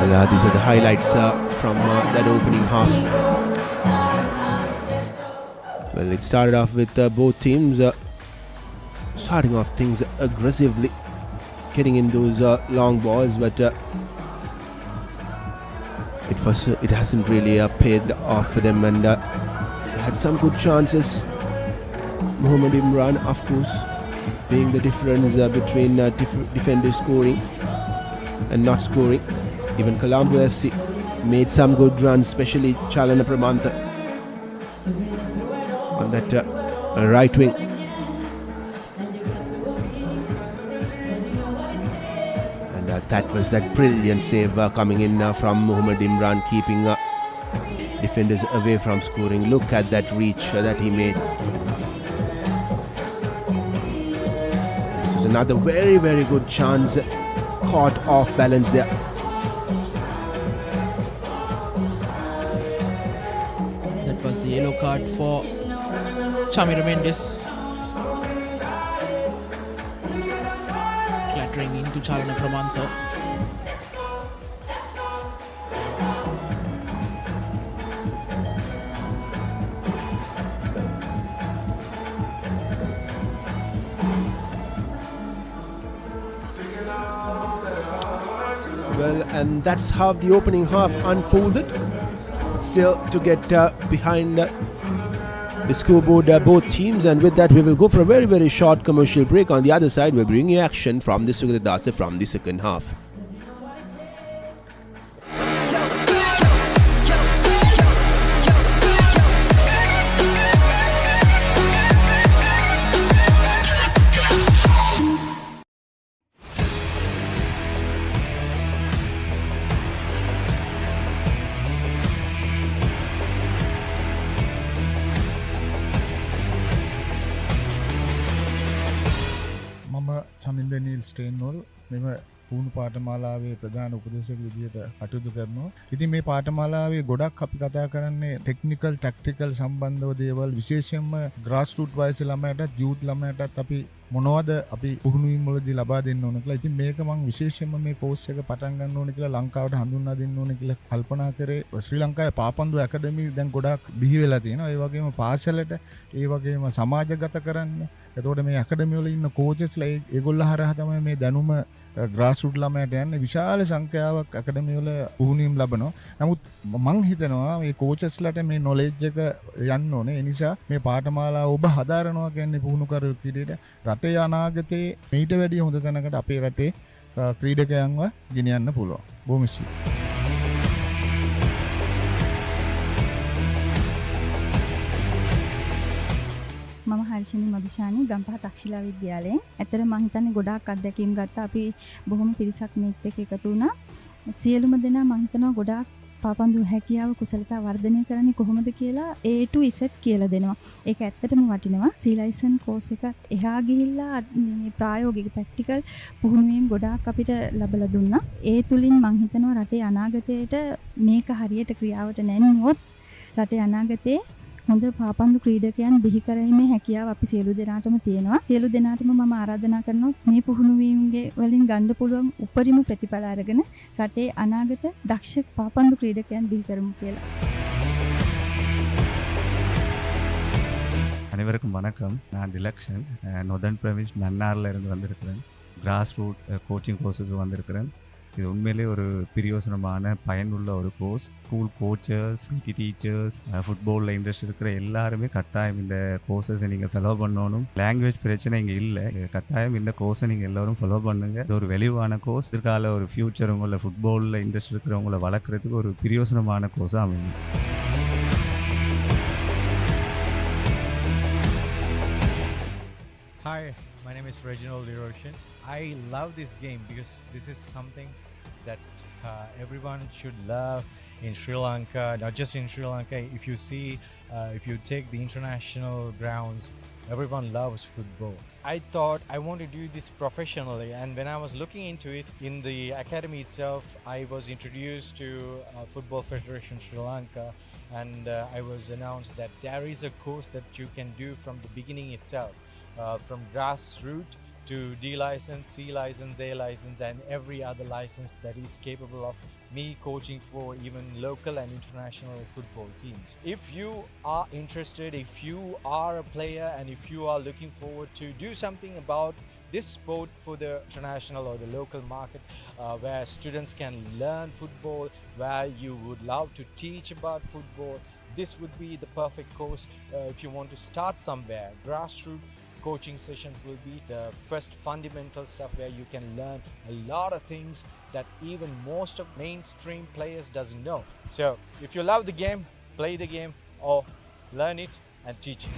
Well, these are the highlights from that opening half. Well, it started off with both teams starting off things aggressively, getting in those long balls, but it hasn't really paid off for them, and they had some good chances. Mohammad Imran, of course, being the difference between defenders scoring and not scoring. Even Colombo FC made some good runs, especially Chalana Pramanta on that right wing. That was that brilliant save coming in from Mohammad Imran, keeping defenders away from scoring. Look at that reach that he made. This was another very, very good chance, caught off balance there. That was the yellow card for Chamiro Mendes. battering into Chalana Pramantha. Well, and that's how the opening half unfolded. Still to get behind the scoreboard, both teams, and with that we will go for a very, very short commercial break. On the other side, we'll bring you action from the Sugata Dasa from the second half. Chaminda Neil ස්ටේන්වල් මෙම පුහුණු පාඨමාලාවේ ප්‍රධාන උපදේශක විදියට කටයුතු කරනවා. ඉතින් මේ පාඨමාලාවේ ගොඩක් අපි කතා කරන්නේ ටෙක්නිකල් ටැක්ටිකල් සම්බන්ධව දේවල්, විශේෂයෙන්ම ග්‍රාස් රූට් වයසේ ළමයටත් යූත් ළමයටත් අපි මොනවද අපි පුහුණුවීම් වලදී ලබා දෙන්න ඕන කියලා. ඉතින් මේක මම විශේෂයෙන්ම මේ කෝස් එක පටන් ගන්න ඕනේ කියලා ලංකාවට හඳුන්වා දෙන්න ඕනේ කියලා කල්පනා කරේ. ශ්‍රී ලංකාවේ පාපන්දු ඇකඩමි දැන් ගොඩක් බිහි වෙලා තියෙනවා. ඒ වගේම පාසලට, ඒ වගේම සමාජගත කරන්න. එතකොට මේ ඇකඩමි වල ඉන්න කෝචස්ලා ඒගොල්ලෝ හරහා තමයි මේ දැනුම ග්‍රාස් රූට් ළමයට යන්නේ. විශාල සංඛ්‍යාවක් ඇකඩමි වල පුහුණුවීම් ලබනවා. නමුත් මම හිතනවා මේ කෝචස්ලාට මේ නොලෙජ් එක යන්න ඕනේ. ඒ නිසා මේ පාඨමාලාව ඔබ හදාරනවා කියන්නේ පුහුණුකරුවෙක් විදිහට රටේ අනාගතේ මීට වැඩිය හොඳ තැනකට අපේ රටේ ක්‍රීඩකයන්ව ගෙනියන්න පුළුවන්. බොහොම ස්තුතියි. මම හර්ෂිනී මදුෂානි ගම්පහ තක්ෂිලා විද්‍යාලයෙන්. ඇත්තට මම හිතන්නේ ගොඩාක් අත්දැකීම් ගත්තා. අපි බොහොම පිරිසක් මේත් එක්ක එකතු වුණා. සියලුම දෙනා මම හිතනවා ගොඩාක් පාපන්දු හැකියාව කුසලතා වර්ධනය කරන්නේ කොහොමද කියලා A to Z කියලා දෙනවා. ඒක ඇත්තටම වටිනවා. සීලයිසන් කෝස් එක එහා ගිහිල්ලා මේ ප්‍රායෝගික ප්‍රැක්ටිකල් පුහුණුවීම් ගොඩාක් අපිට ලැබලා දුන්නා. ඒ තුලින් මම හිතනවා රටේ අනාගතයට මේක හරියට ක්‍රියාවට නැන්නුවොත් රටේ අනාගතේ හොඳ පාපන්දු ක්‍රීඩකයන් බිහි කරීමේ හැකියාව අපි සියලු දෙනාටම තියෙනවා. සියලු දෙනාටම මම ආරාධනා කරනවා මේ පුහුණුවීම්ගේ වලින් ගන්න පුළුවන් උපරිම ප්‍රතිඵල අරගෙන රටේ අනාගත දක්ෂ පාපන්දු ක්‍රීඩකයන් බිහි කරමු කියලා. அனைவருக்கும் வணக்கம். நான் டிலக்ஷன் நொதர்ன் ப்ரவின்ஸ் மன்னாரில் இருந்து வந்திருக்கிறேன். கிராஸ் ரூட் கோச்சிங் கோர்ஸுக்கு வந்திருக்கிறேன். இது உண்மையிலே ஒரு பிரியோசனமான பயனுள்ள ஒரு course. School coaches, PT teachers, ஃபுட்பாலில் இன்ட்ரெஸ்ட் இருக்கிற எல்லாருமே கட்டாயம் இந்த கோர்ஸஸை நீங்கள் ஃபாலோ பண்ணணும். லாங்குவேஜ் பிரச்சனை இங்கே இல்லை. கட்டாயம் இந்த கோர்ஸை நீங்கள் எல்லோரும் ஃபாலோ பண்ணுங்கள். இது ஒரு வெளிவான கோர்ஸ். இதற்கால ஒரு ஃப்யூச்சர் உங்களை ஃபுட்பாலில் இன்ட்ரெஸ்ட் இருக்கிறவங்களை வளர்க்குறதுக்கு ஒரு பிரியோசனமான கோர்ஸாக அமையும். Hi, my name is Reginald Eroshin. I love this game because this is something that everyone should love in Sri Lanka, not just in Sri Lanka. If you see, if you take the international grounds, everyone loves football. I thought I want to do this professionally, and when I was looking into it in the academy itself, I was introduced to Football Federation Sri Lanka, and I was announced that there is a course that you can do from the beginning itself, from grassroots to D license, C license, A license, and every other license that is capable of me coaching for even local and international football teams. If you are interested, if you are a player, and if you are looking forward to do something about this sport for the international or the local market, where students can learn football, where you would love to teach about football, this would be the perfect course. If you want to start somewhere, grassroots coaching sessions will be the first fundamental stuff where you can learn a lot of things that even most of mainstream players doesn't know. So if you love the game, play the game, or learn it and teach it.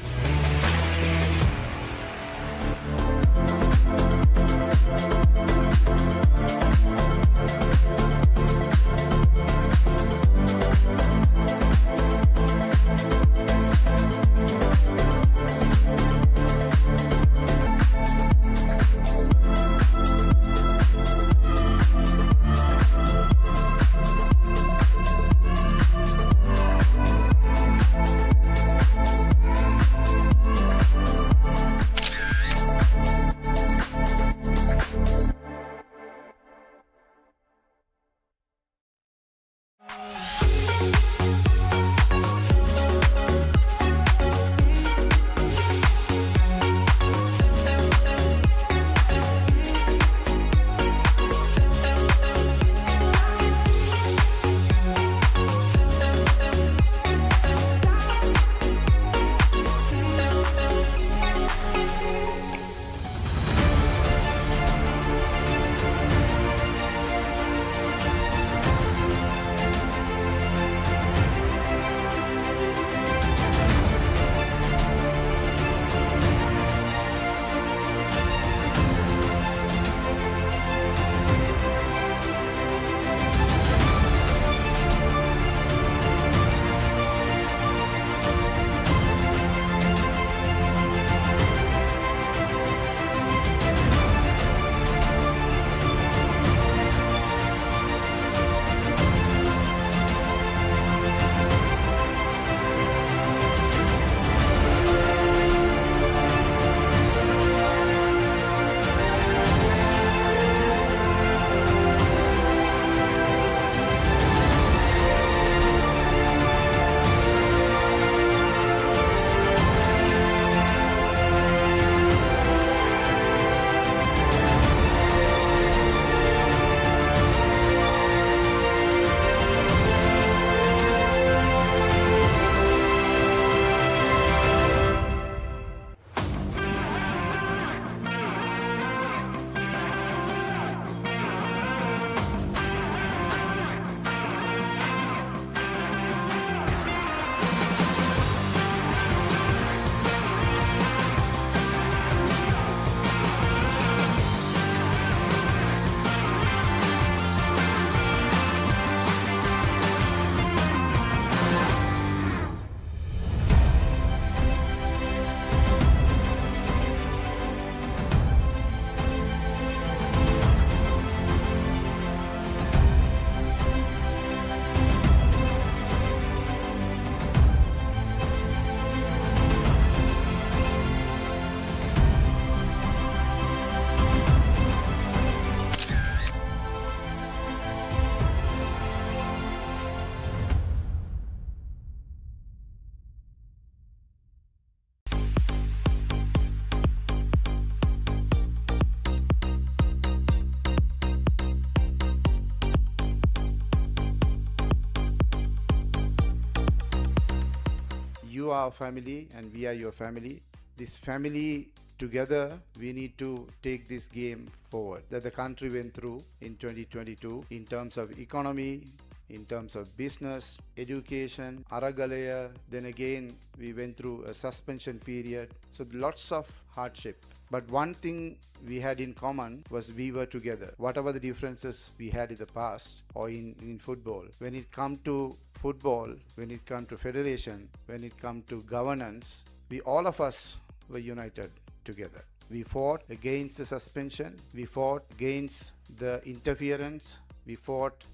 You are our family and we are your family. This family together, we need to take this game forward that the country went through in 2022 in terms of economy, in terms of business, education, Aragalaya. Then again, we went through a suspension period. So lots of hardship. But one thing we had in common was we were together. Whatever the differences we had in the past or in football, when it come to football, when it come to federation, when it come to governance, we all of us were united together. We fought against the suspension. We fought against the interference. We fought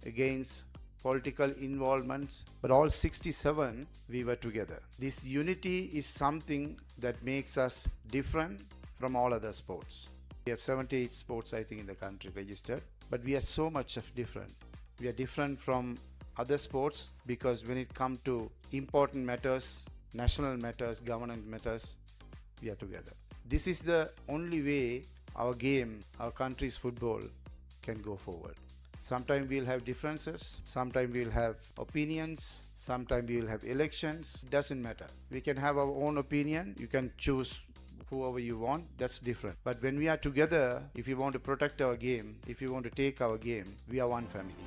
against political involvements, but all 67 we were together. This unity is something that makes us different from all other sports. We have 78 sports, I think, in the country registered, but we are so much of different. We are different from other sports because when it comes to important matters, national matters, government matters, we are together. This is the only way our game, our country's football can go forward. Sometimes we'll have differences, sometimes we'll have opinions, sometimes we'll have elections. It doesn't matter. We can have our own opinion. You can choose whoever you want. That's different. But when we are together, if you want to protect our game, if you want to take our game, we are one family.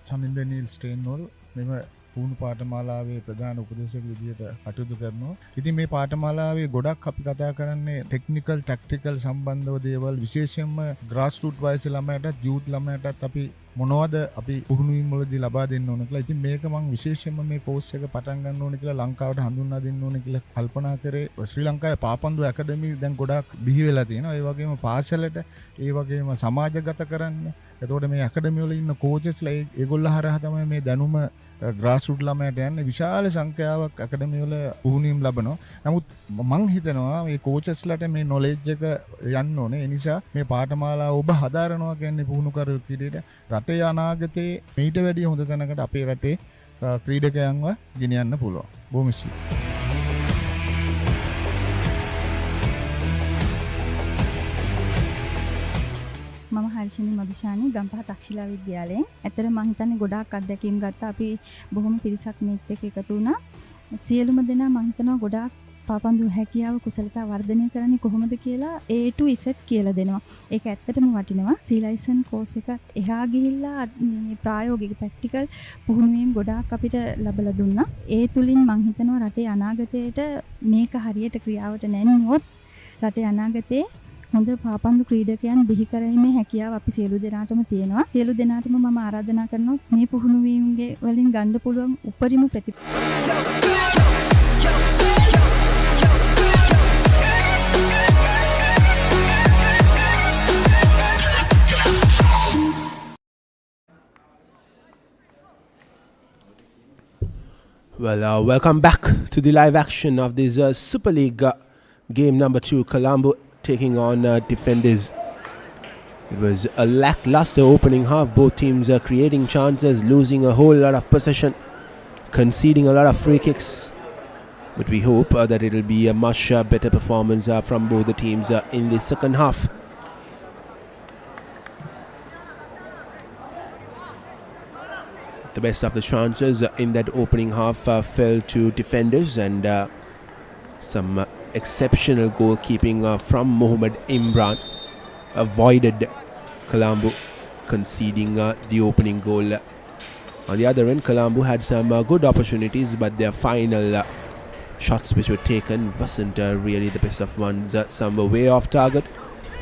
Chaminda Neil ස්ටේන්වල් මෙම පුහුණු පාඨමාලාවේ ප්‍රධාන උපදේශක විදියට කටයුතු කරනවා. ඉතින් මේ පාඨමාලාවේ ගොඩක් අපි කතා කරන්නේ ටෙක්නිකල් ටැක්ටිකල් සම්බන්ධව දේවල්, විශේෂයෙන්ම ග්‍රාස් රූට් වයසේ ළමයටත් යූත් ළමයටත් අපි මොනවද අපි පුහුණුවීම් වලදී ලබා දෙන්න ඕන කියලා. ඉතින් මේක මම විශේෂයෙන්ම මේ කෝස් එක පටන් ගන්න ඕනේ කියලා ලංකාවට හඳුන්වා දෙන්න ඕනේ කියලා කල්පනා කරේ. ශ්‍රී ලංකාවේ පාපන්දු ඇකඩමි දැන් ගොඩක් බිහි වෙලා තියෙනවා. ඒ වගේම පාසලට, ඒ වගේම සමාජගත කරන්න. එතකොට මේ ඇකඩමි වල ඉන්න කෝචස්ලා ඒගොල්ලෝ හරහා තමයි මේ දැනුම ග්‍රාස් රූට් ළමයට යන්නේ. විශාල සංඛ්‍යාවක් ඇකඩමි වල පුහුණුවීම් ලබනවා. නමුත් මම හිතනවා මේ කෝචස්ලාට මේ නොලෙජ් එක යන්න ඕනේ. ඒ නිසා මේ පාඨමාලාව ඔබ හදාරනවා කියන්නේ පුහුණුකරුවෙක් විදිහට රටේ අනාගතේ මීට වැඩිය හොඳ තැනකට අපේ රටේ ක්‍රීඩකයන්ව ගෙනියන්න පුළුවන්. බොහොම ස්තුතියි. මම හර්ෂිනී මදුෂානි ගම්පහ තක්ෂිලා විද්‍යාලයෙන්. ඇත්තට මම හිතන්නේ ගොඩාක් අත්දැකීම් ගත්තා. අපි බොහොම පිරිසක් මේත් එක්ක එකතු වුණා. සියලුම දෙනා මම හිතනවා ගොඩාක් පාපන්දු හැකියාව කුසලතා වර්ධනය කරන්නේ කොහොමද කියලා A to Z කියලා දෙනවා. ඒක ඇත්තටම වටිනවා. සීලයිසන් කෝස් එක එහා ගිහිල්ලා මේ ප්‍රායෝගික ප්‍රැක්ටිකල් පුහුණුවීම් ගොඩාක් අපිට ලැබලා දුන්නා. ඒ තුලින් මම හිතනවා රටේ අනාගතයට මේක හරියට ක්‍රියාවට නැන්නුවොත් රටේ අනාගතේ හොඳ පාපන්දු ක්‍රීඩකයන් බිහි කරීමේ හැකියාව අපි සියලු දෙනාටම තියෙනවා. සියලු දෙනාටම මම ආරාධනා කරනවා මේ පුහුණුවීම්ගේ වලින් ගන්න පුළුවන් උපරිම Well, welcome back to the live action of this Super League game number 2, Colombo taking on Defenders. It was a lackluster opening half. Both teams are creating chances, losing a whole lot of possession, conceding a lot of free kicks. But we hope that it will be a much better performance from both the teams in the second half. The best of the chances in that opening half fell to Defenders, and some exceptional goalkeeping from Mohamed Imran avoided Colombo conceding the opening goal. On the other end, Colombo had some good opportunities, but their final shots which were taken wasn't really the best of ones. Some were way off target,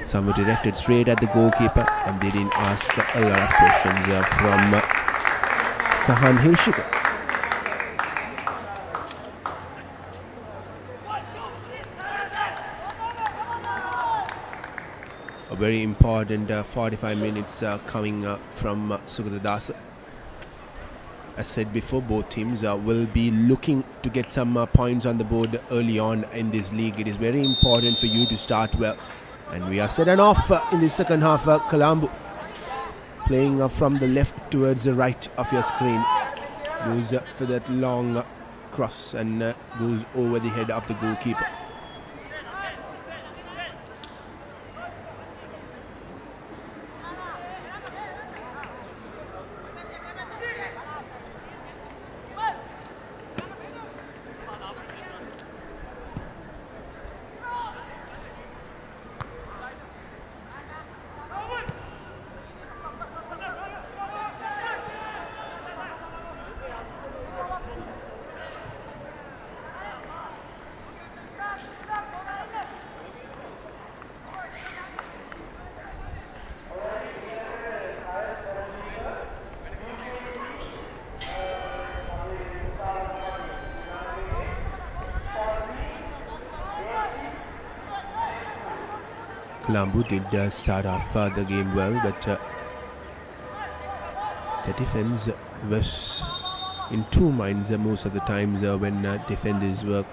some were directed straight at the goalkeeper, and they didn't ask a lot of questions from Sahan Hilshika. A very important 45 minutes coming from Sugata Dasa. As said before, both teams will be looking to get some points on the board early on in this league. It is very important for you to start well. And we are set and off in the second half. Colombo playing from the left towards the right of your screen. Goes for that long cross and goes over the head of the goalkeeper. Colombo did start off the game well, but the defense was in two minds most of the times when defenders were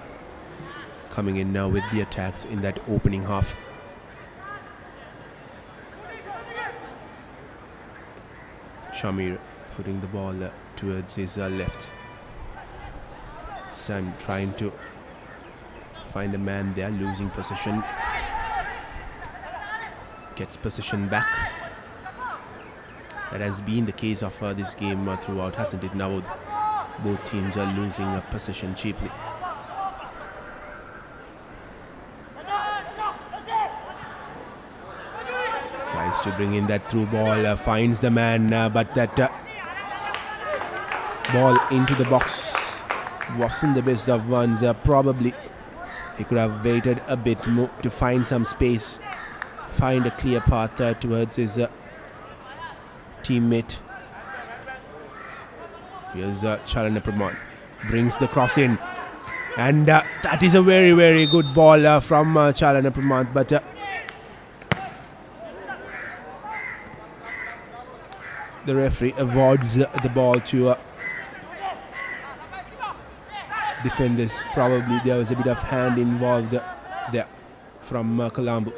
coming in now with the attacks in that opening half. Shamir putting the ball towards his left. This time trying to find a man there, losing possession. Gets possession back. That has been the case of this game throughout, hasn't it? Now both teams are losing possession cheaply. Tries to bring in that through ball, finds the man, but that ball into the box wasn't the best of ones. Probably he could have waited a bit more to find some space, find a clear path towards his teammate. Here's Chalana Pramod, brings the cross in, and that is a very, very good ball from Chalana Pramod, but the referee awards the ball to Defenders. Probably there was a bit of hand involved there from Colombo.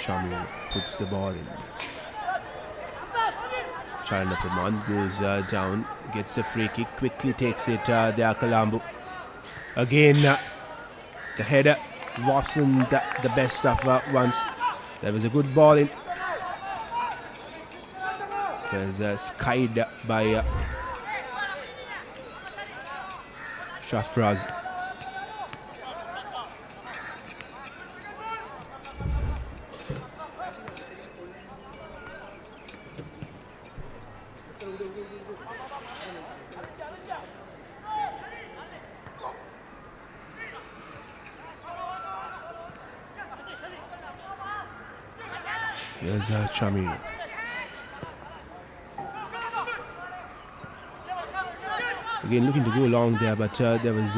Chamir puts the ball in. Chalana Pramand goes down, gets a free kick, quickly takes it there, Colombo. Again, the header wasn't the best of ones. There was a good ball in. It was skied by Shafraz. Here's Chamir. Again looking to go long there, but there was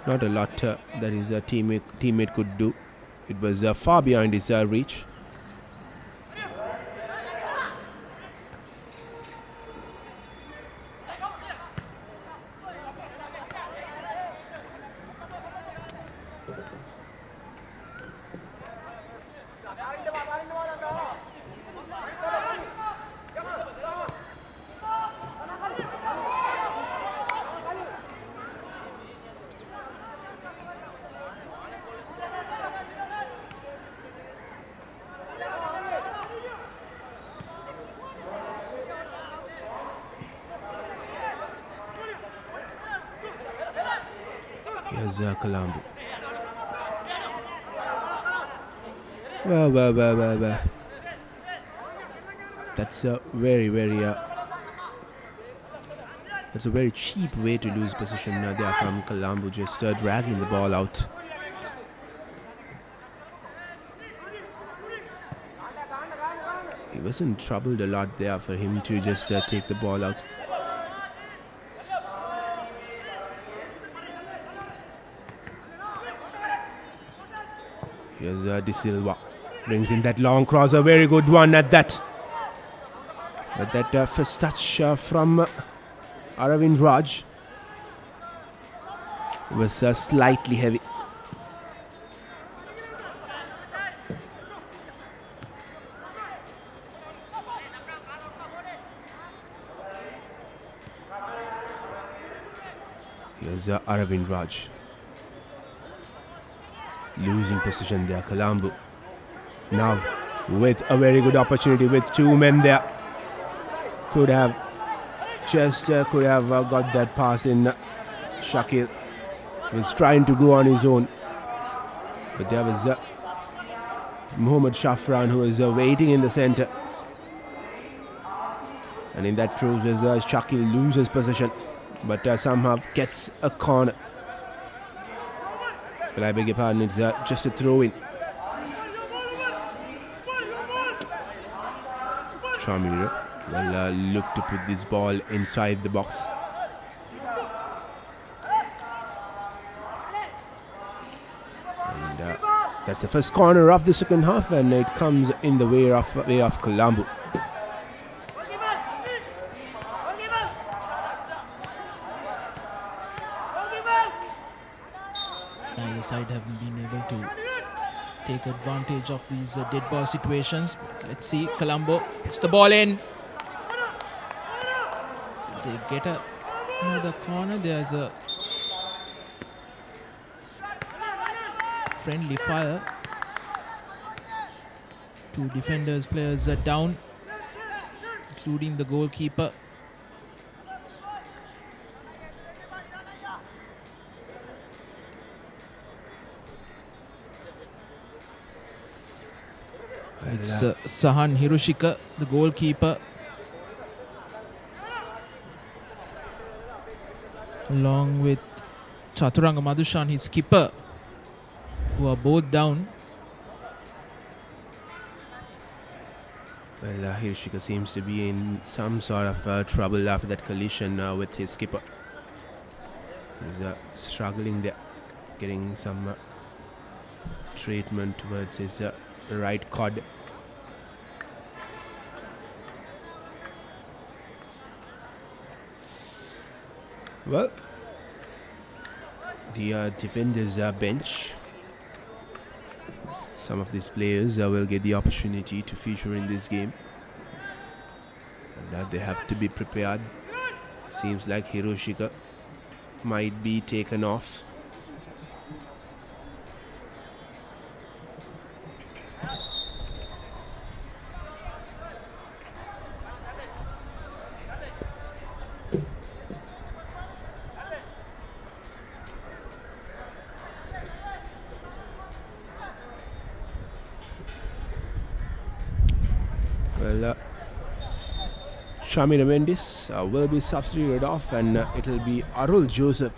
not a lot that his teammate could do. It was far behind his reach. Here's Colombo. Well. That's a very cheap way to lose possession there from Colombo, just dragging the ball out. He wasn't troubled a lot there for him to just take the ball out. Here's De Silva. Brings in that long cross, a very good one at that. But that first touch from Aravind Raj was slightly heavy. Here's Aravind Raj. Losing position there, Colombo. Now with a very good opportunity with two men there. Could have got that pass in. Shakil was trying to go on his own. But there was Mohammad Shafran who was waiting in the center. And in that process, Shakil loses possession. But somehow gets a corner. Well, I beg your pardon, it's just a throw-in. Chamir will look to put this ball inside the box. And that's the first corner of the second half, and it comes in the way of Colombo. Neither side haven't been able to take advantage of these dead ball situations. Let's see, Colombo puts the ball in. They get another corner. There's a friendly fire. Two defenders, players are down, including the goalkeeper. It's Sahan Hiroshika, the goalkeeper, along with Chaturanga Madhushan, his skipper, who are both down. Well, Hiroshika seems to be in some sort of trouble after that collision with his skipper. He's struggling there, getting some treatment towards his right quad. Well, the defenders bench Some of these players will get the opportunity to feature in this game, and they have to be prepared. Seems like Hiroshika might be taken off. Well, Shamira Mendes will be substituted off, and it will be Arul Joseph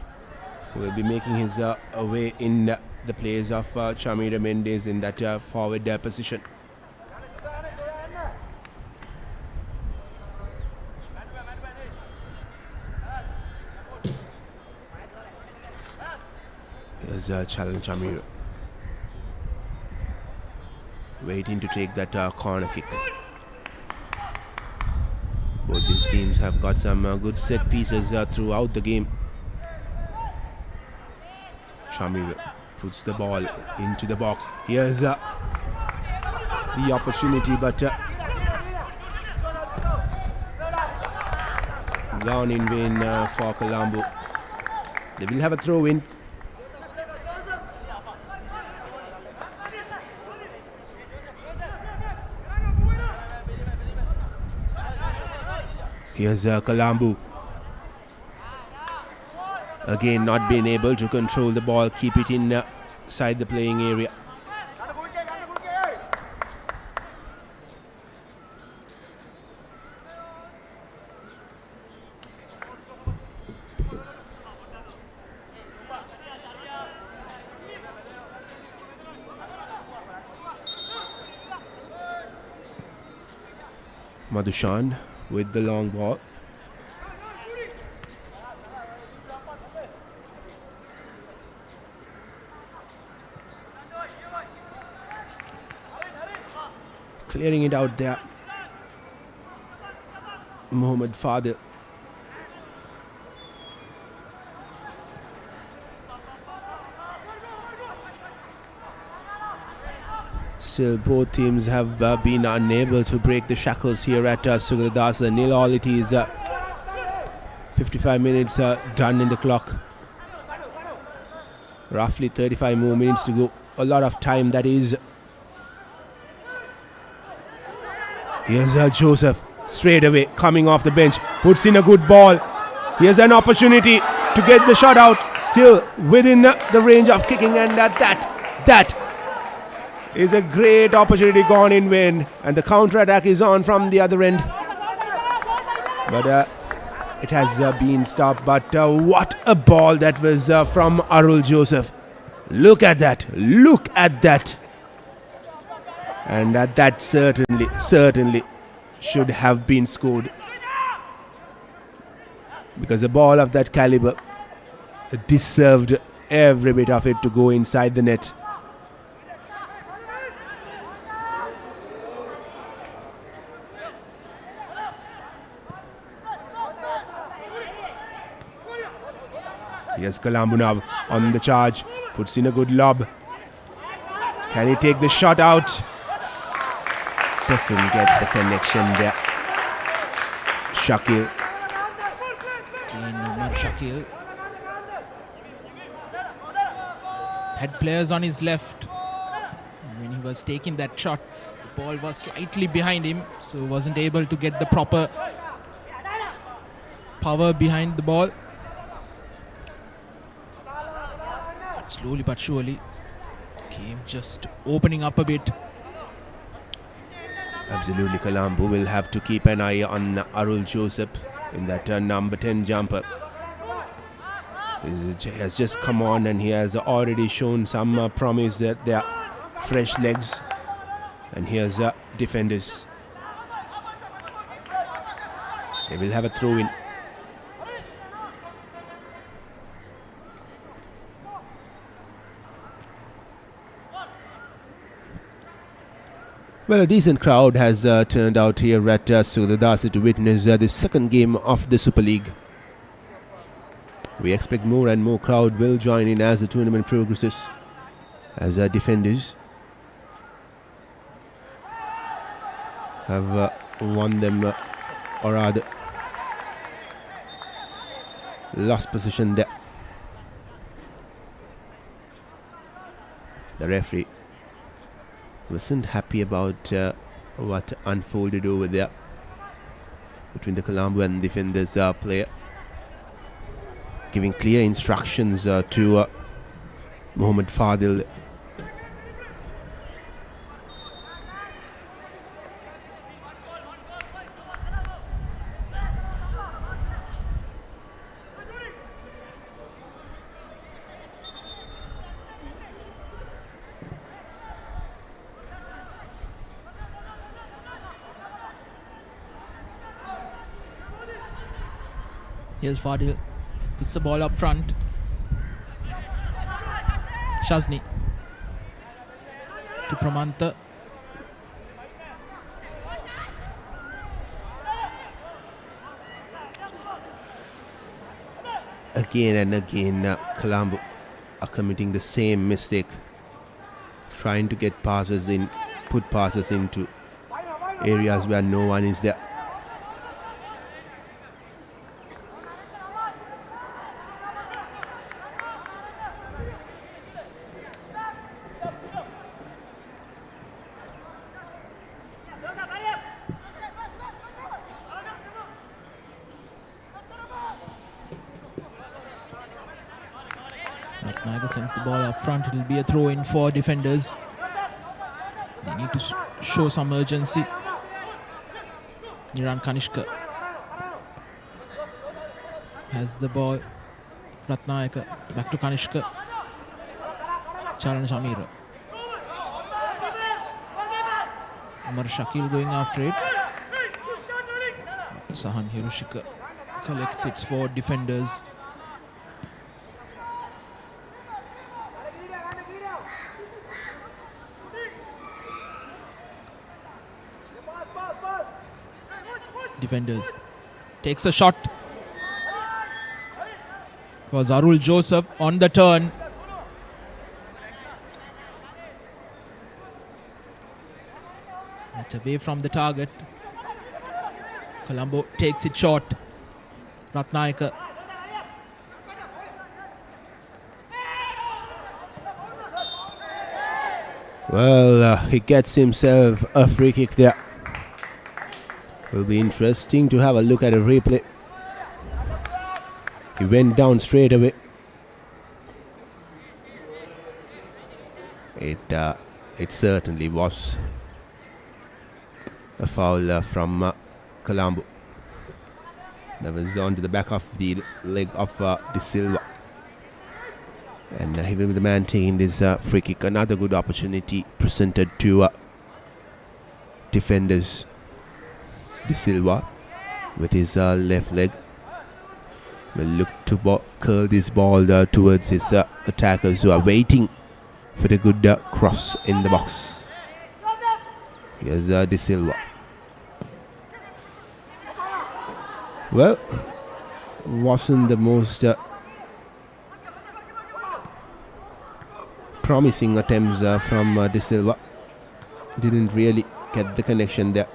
who will be making his way in the place of Shamira Mendes in that forward position. Here's challenge Shamira, waiting to take that corner kick. Both these teams have got some good set pieces throughout the game. Shamira puts the ball into the box. Here's the opportunity, but gone in vain for Colombo. They will have a throw in. Here's Colombo. Again, not being able to control the ball, keep it inside the playing area. Madhushan with the long ball. Clearing it out there. Mohammad Fadil. Still, both teams have been unable to break the shackles here at Sugadasa. Nil all it is. 55 minutes done in the clock. Roughly 35 more minutes to go. A lot of time, that is. Here's Joseph straight away coming off the bench. Puts in a good ball. Here's an opportunity to get the shot out. Still within the range of kicking, and that is a great opportunity gone in vain, and the counter-attack is on from the other end, but it has been stopped. But what a ball that was from Arul Joseph. Look at that, and that certainly should have been scored, because a ball of that caliber deserved every bit of it to go inside the net. Here's Colombo now on the charge, puts in a good lob. Can he take the shot out? Doesn't get the connection there. Shakil. Again, Umar Shakil had players on his left. And when he was taking that shot, the ball was slightly behind him, so wasn't able to get the proper power behind the ball. But slowly but surely, game just opening up a bit. Absolutely, Colombo will have to keep an eye on Arul Joseph in that number 10 jumper. He has just come on, and he has already shown some promise that they are fresh legs. And here's defenders. They will have a throw in. Well, a decent crowd has turned out here at Sugadasa to witness the second game of the Super League. We expect more and more crowd will join in as the tournament progresses, as defenders have won them, or rather lost position there. The referee wasn't happy about what unfolded over there between the Colombo and defenders player, giving clear instructions to Mohammad Fadil. Here's Fadil. Puts the ball up front. Shazni. To Pramanta. Again and again, Colombo are committing the same mistake, trying to get passes in, put passes into areas where no one is there. Naga sends the ball up front. It will be a throw in for defenders. They need to show some urgency. Niran Kanishka has the ball. Ratnayaka back to Kanishka. Charan Shamira. Umar Shakil going after it. Sahan Hiroshika collects it for defenders. Defenders. Takes a shot. It was Arul Joseph on the turn. It's away from the target. Colombo takes it short. Ratnayaka. Well, he gets himself a free kick there. Will be interesting to have a look at a replay. He went down straight away. It certainly was a foul from Colombo. That was onto the back of the leg of De Silva. And he will be the man taking this free kick. Another good opportunity presented to defenders. De Silva with his left leg will look to curl this ball towards his attackers who are waiting for the good cross in the box. Here's De Silva. Well, wasn't the most promising attempts from De Silva. Didn't really get the connection there.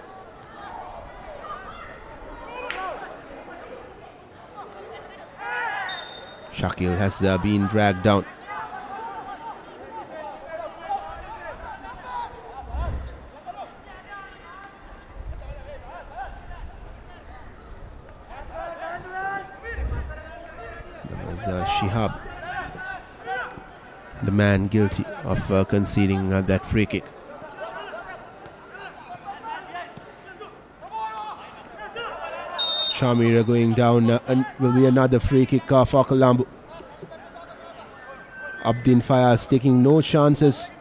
Shakil has been dragged down. There was Shihab, the man guilty of conceding that free kick. Shamira going down and will be another free kick for Colombo. Abdin Fayaz taking no chances.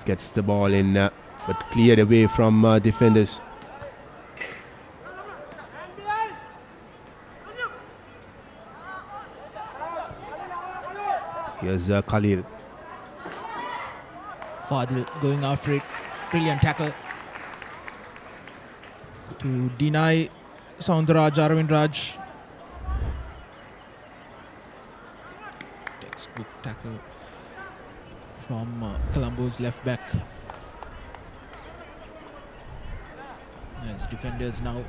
Gets the ball in, but cleared away from defenders. Here's Khalil. Fadil going after it. Brilliant tackle to deny Soundaraj, Arvind Raj. Textbook tackle from Colombo's left back. As defenders now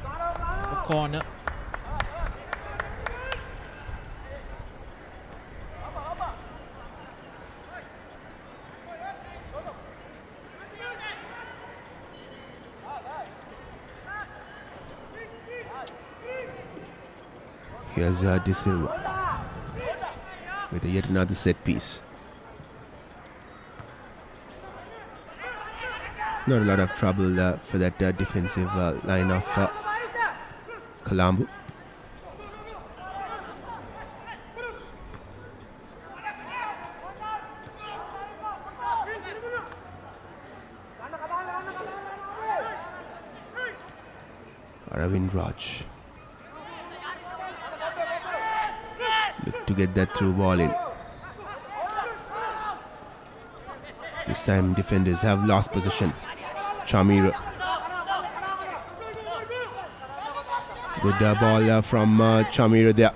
a corner. Here's De Silva with yet another set piece. Not a lot of trouble for that defensive line of Colombo. Arvind Raj. Look to get that through ball in. This time defenders have lost possession. Chamira. Good ball from Chamira there.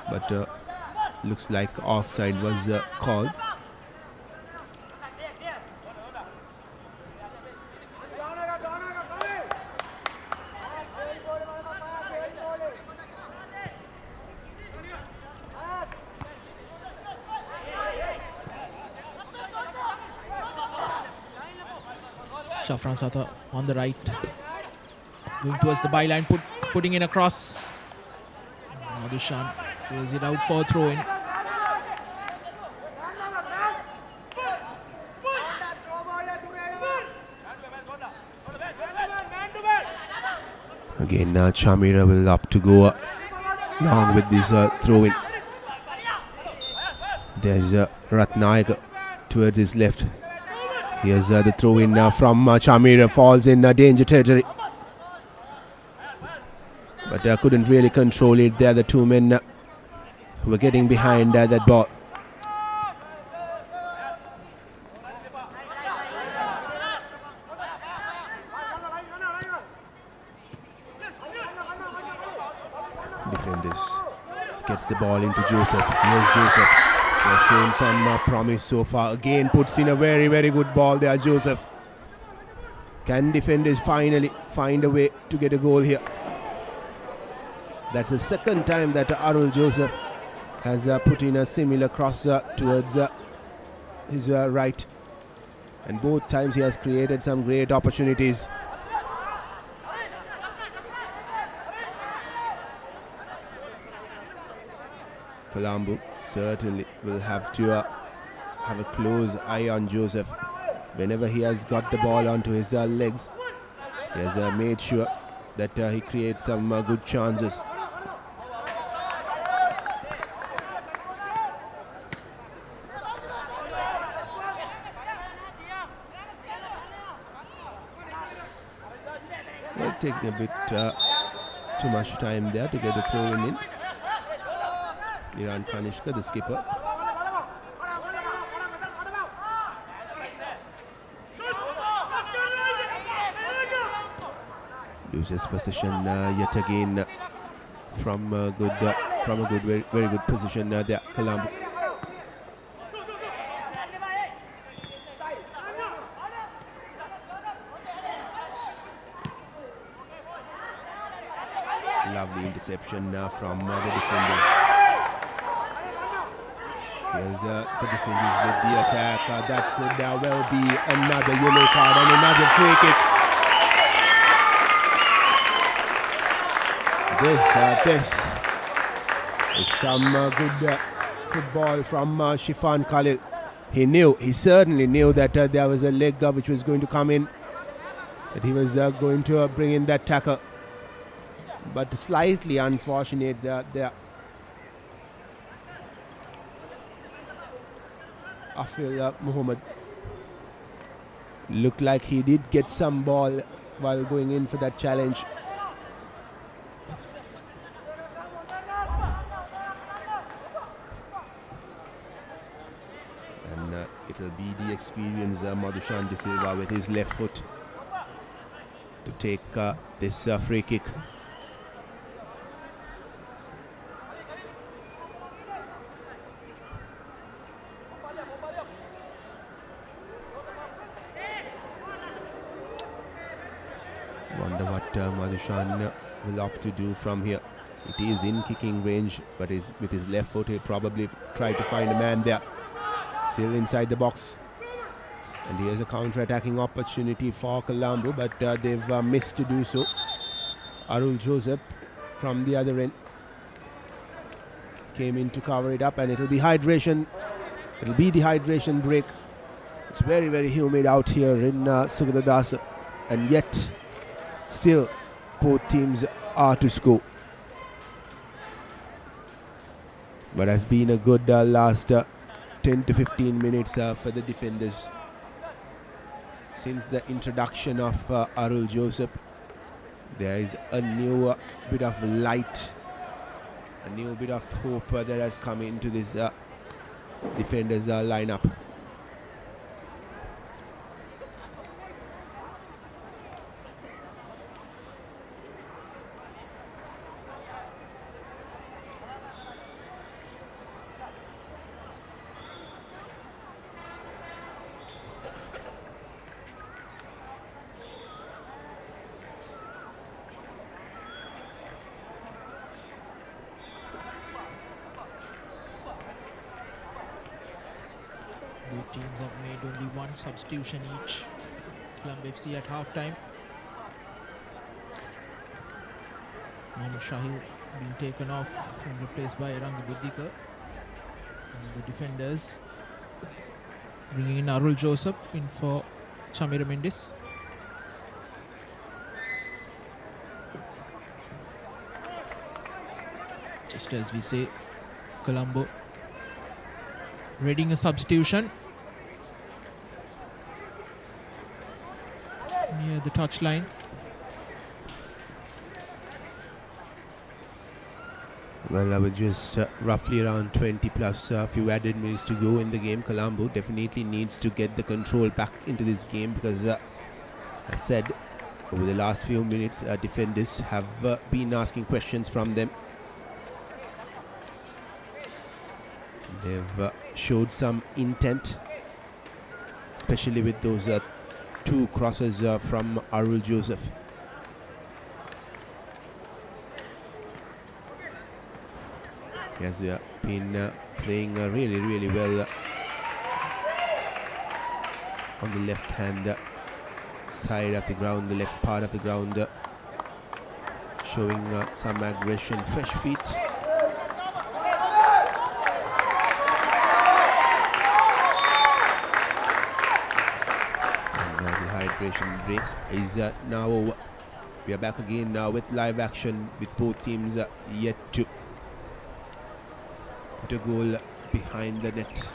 But looks like offside was called. Shafran Sata on the right, going towards the byline, putting in a cross. Madhushan plays it out for a throw in. Again, Chamira will opt to go along with this throw in. There's Ratnaik towards his left. Here's the throw in from Chamira, falls in danger territory. But couldn't really control it there, the two men who were getting behind that ball. Defenders gets the ball into Joseph. Here's Joseph. They're showing some promise so far. Again puts in a very, very good ball there, Joseph. Can defenders finally find a way to get a goal here? That's the second time that Arul Joseph has put in a similar cross towards his right. And both times he has created some great opportunities. Colombo certainly will have to have a close eye on Joseph. Whenever he has got the ball onto his legs, he has made sure that he creates some good chances. Well, taking a bit too much time there to get the throw in. Iran Kanishka, the skipper. Loses possession yet again from a good, very good position there, Colombo. Lovely interception from the defenders. Here's the defenders with the attack. That could well be another yellow card and another free kick. This is some good football from Shifan Khalil. He certainly knew that there was a leg which was going to come in, that he was going to bring in that tackle. But slightly unfortunate there. Afil Muhammad looked like he did get some ball while going in for that challenge. And It'll be the experienced Madhushan De Silva with his left foot to take this free kick. Wonder what Madhushan will opt to do from here. It is in kicking range, but with his left foot he'll probably try to find a man there. Still inside the box. And here's a counter-attacking opportunity for Colombo, but they've missed to do so. Arul Joseph from the other end came in to cover it up, and it'll be hydration. It'll be the hydration break. It's very, very humid out here in Sugadadasa, and yet still both teams are to score. But has been a good last 10 to 15 minutes for the defenders. Since the introduction of Arul Joseph, there is a new bit of light, a new bit of hope that has come into this defenders lineup. Both teams have made only one substitution each. Colombo FC at half-time. Mohammad Shahil being taken off and replaced by Ranga Buddhika. And the defenders bringing in Arul Joseph in for Chamira Mendes. Just as we say, Colombo readying a substitution near the touchline. Well, with just roughly around 20 plus a few added minutes to go in the game, Colombo definitely needs to get the control back into this game because, as I said, over the last few minutes, defenders have been asking questions from them. They've showed some intent, especially with those two crosses from Arul Joseph. He has been playing really, really well on the left hand side of the ground, the left part of the ground, showing some aggression, fresh feet. Hydration break is now over. We are back again now with live action with both teams yet to put a goal behind the net.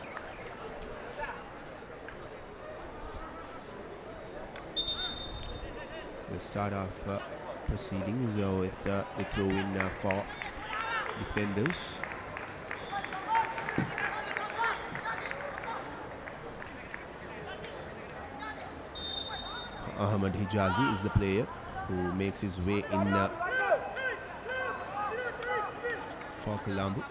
We'll start off proceedings with the throw in for defenders. Ahmad Hijazi is the player who makes his way in for Colombo.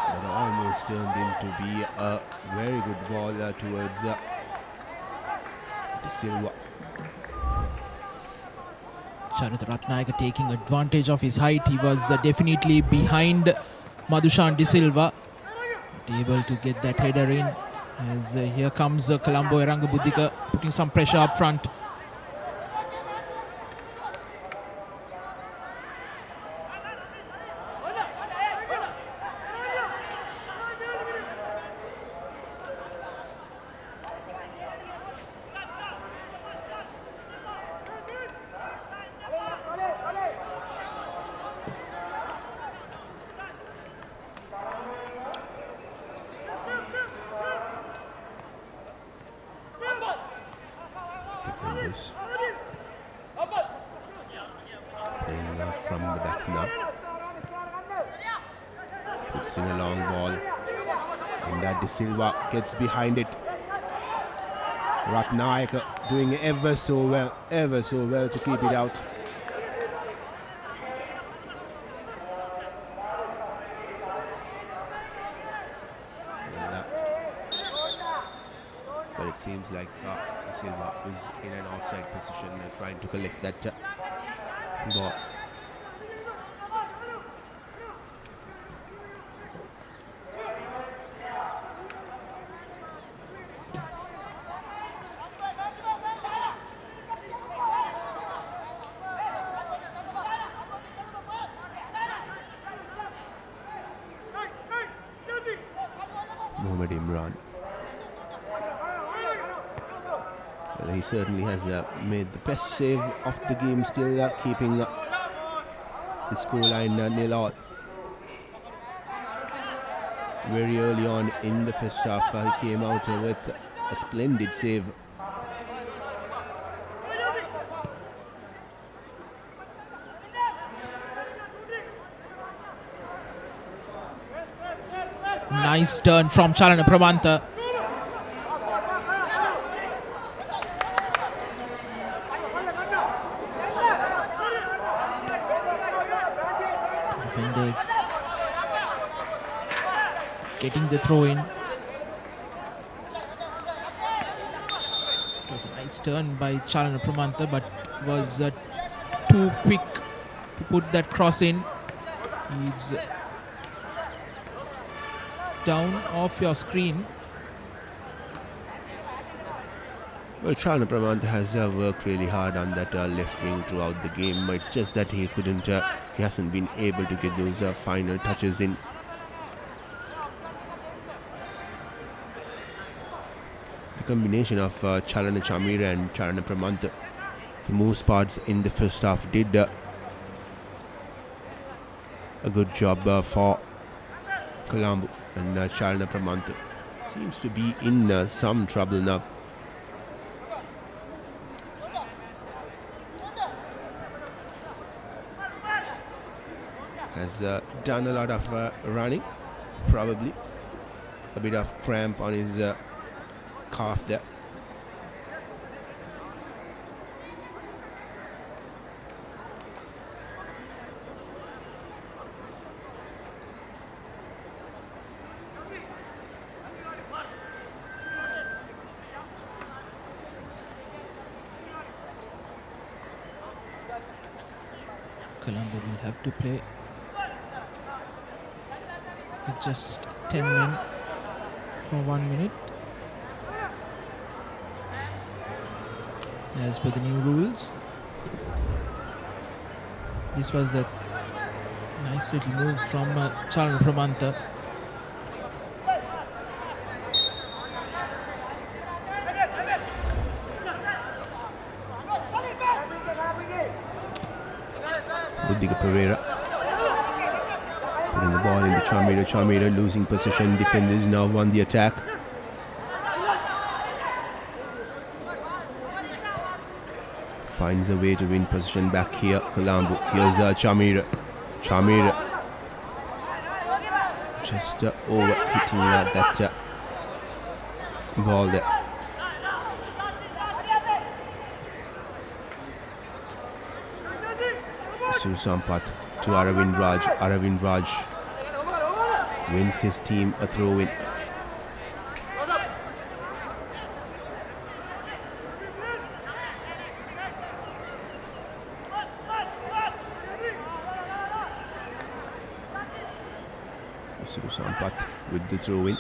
That almost turned into be a very good ball towards De Silva. Sharat Ratnayaka taking advantage of his height. He was definitely behind Madhushan De Silva, but able to get that header in. As here comes Colombo Ranga Buddhika putting some pressure up front. from the back now. Puts in a long ball. And De Silva gets behind it. Ratnayaka doing ever so well to keep it out. But it seems like De Silva was in an offside position trying to collect that ball. Mohamed Imran. Well, he certainly has made the best save of the game, still keeping the scoreline 0-0. Very early on in the first half, he came out with a splendid save. Nice turn from Chalana Pramanta. Defenders getting the throw in. It was a nice turn by Chalana Pramanta, but was too quick to put that cross in. He's down off your screen. Well, Chalana Pramanta has worked really hard on that left wing throughout the game. It's just that he couldn't, he hasn't been able to get those final touches in. The combination of Chalana Chamira and Chalana Pramanta, for most parts in the first half, did a good job for Colombo. And Chalana Pramanta seems to be in some trouble now. Has done a lot of running, probably a bit of cramp on his calf there. Colombo will have to play with just 10 men for 1 minute, as per the new rules. This was the nice little move from Chalana Pramanta. Buddhika Pereira putting the ball into Chamira. Chamira losing possession. Defenders now on the attack. Finds a way to win possession back here. Colombo. Here's Chamira. Chamira just over hitting that ball there. Sampat to Aravind Raj. Aravind Raj wins his team a throw-in. Sampat with the throw-in.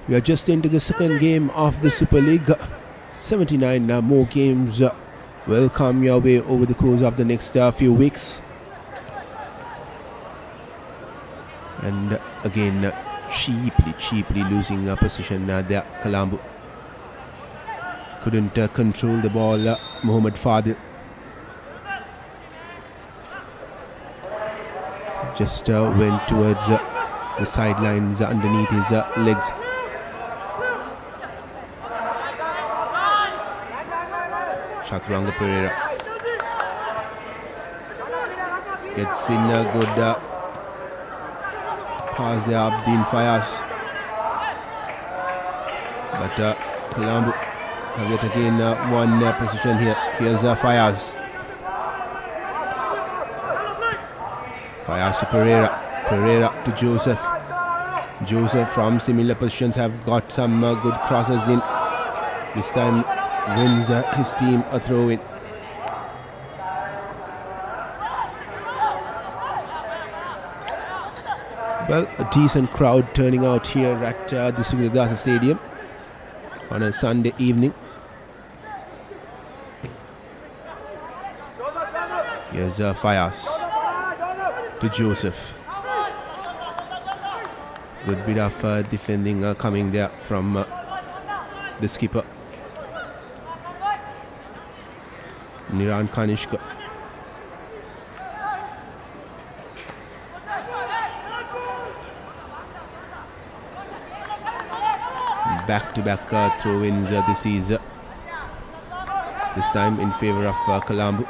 We are just into the second game of the Super League. 79 more games will come your way over the course of the next few weeks. And again, cheaply losing position there. Colombo couldn't control the ball. Mohamed Fadil Just went towards the sidelines underneath his legs. Chaturanga Pereira gets in a good pass there, Abdin Fayaz. But Colombo have yet again one position here. Here's Fayaz. Fayaz to Pereira. Pereira to Joseph. Joseph from similar positions have got some good crosses in. This time wins his team a throw in. Well, a decent crowd turning out here at the Sugidasa Stadium on a Sunday evening. Here's Fayaz to Joseph. Good bit of defending coming there from the skipper Niran Kanishka. Back-to-back throw-ins this is this time in favor of Colombo.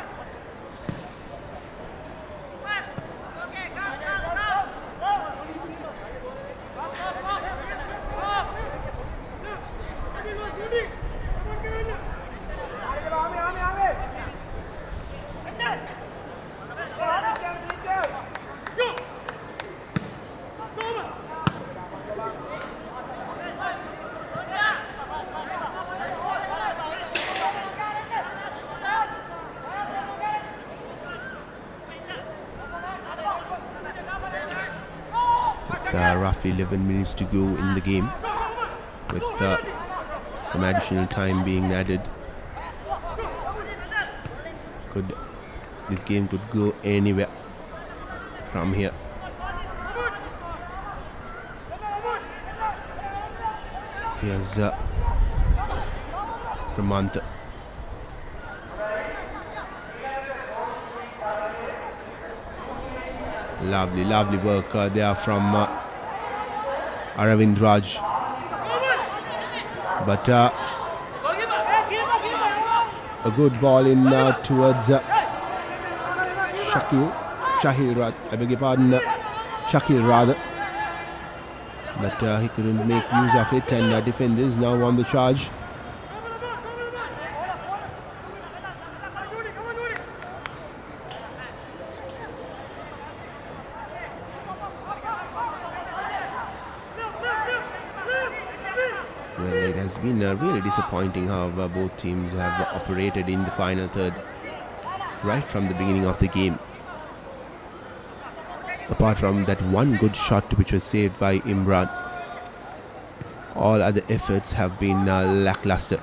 Roughly 11 minutes to go in the game, with some additional time being added. This game could go anywhere from here. Here's Pramanta. Lovely work there from Aravind Raj. But a good ball in towards Shakil rather. But he couldn't make use of it, and defenders now on the charge. Well, it has been really disappointing how both teams have operated in the final third right from the beginning of the game. Apart from that one good shot which was saved by Imran, all other efforts have been lackluster.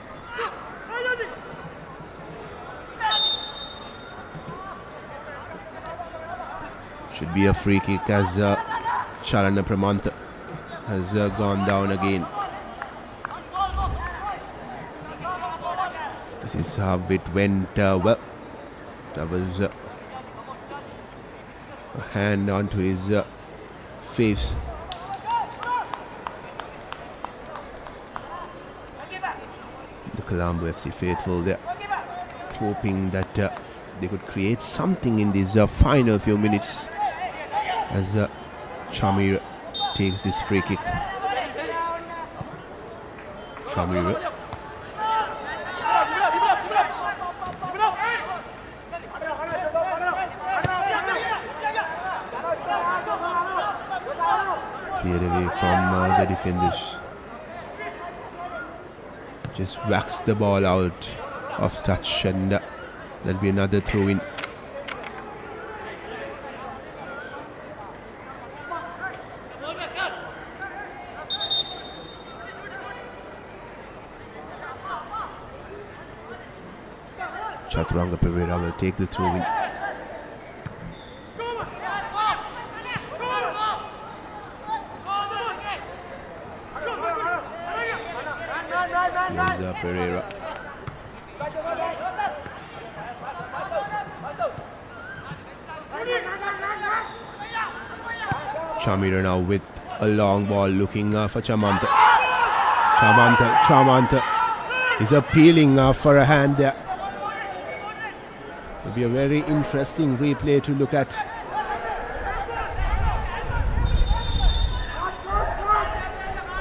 Should be a free kick as Chalana Pramanta has gone down again. This is how it went. Well, that was a hand onto his face. The Colombo FC faithful there, hoping that they could create something in these final few minutes as Chamir takes this free kick. Chamir. Cleared away from the defenders. Just whacks the ball out of touch, and there'll be another throw in. Chaturanga Pereira will take the throw in. Here's Pereira. Chamira now with a long ball looking for Chamanta. Chamanta is appealing for a hand there. Will be a very interesting replay to look at.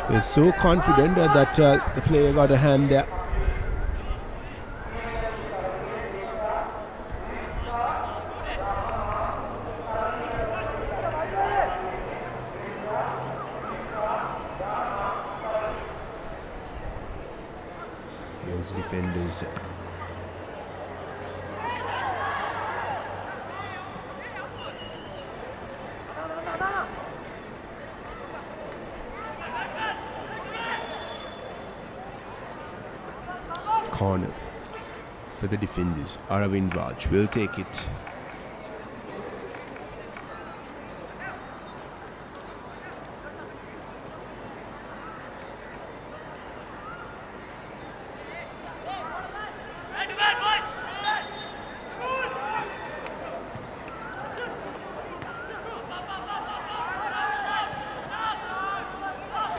We're so confident that the player got a hand there. Here's defenders. Corner for the defenders. Aravind Raj will take it.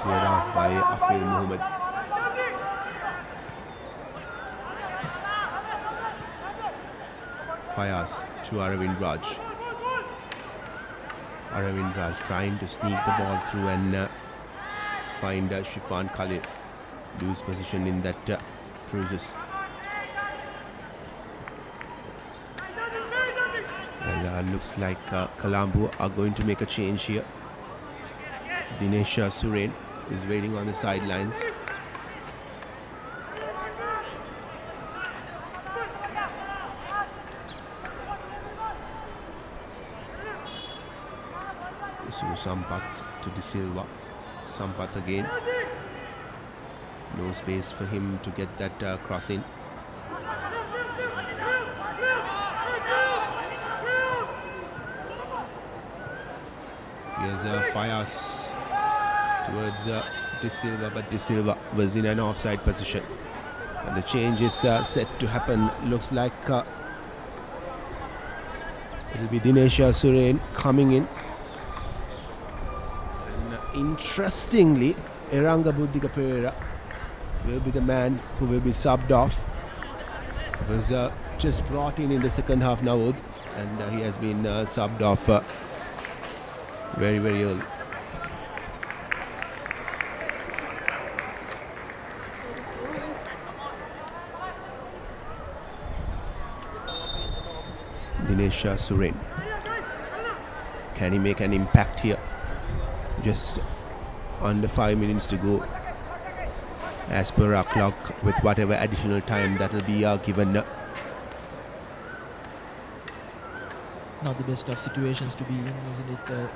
Cleared off by Afil Mohammed. Fayaz to Aravind Raj. Aravind Raj trying to sneak the ball through and find Shifan Khalil. Lose position in that process. Well, looks like Colombo are going to make a change here. Dinesh Suren is waiting on the sidelines. So Sampath to De Silva. Sampath again. No space for him to get that cross in. Here's Fayaz towards De Silva, but De Silva was in an offside position. And the change is set to happen. Looks like it'll be Dinesh Suren coming in. Interestingly, Eranga Buddhika Pereira will be the man who will be subbed off. He was just brought in the second half now, and he has been subbed off very, very early. Dinesh Suren. Can he make an impact here? Just under 5 minutes to go as per our clock, with whatever additional time that will be given. Not the best of situations to be in, isn't it, Kevin?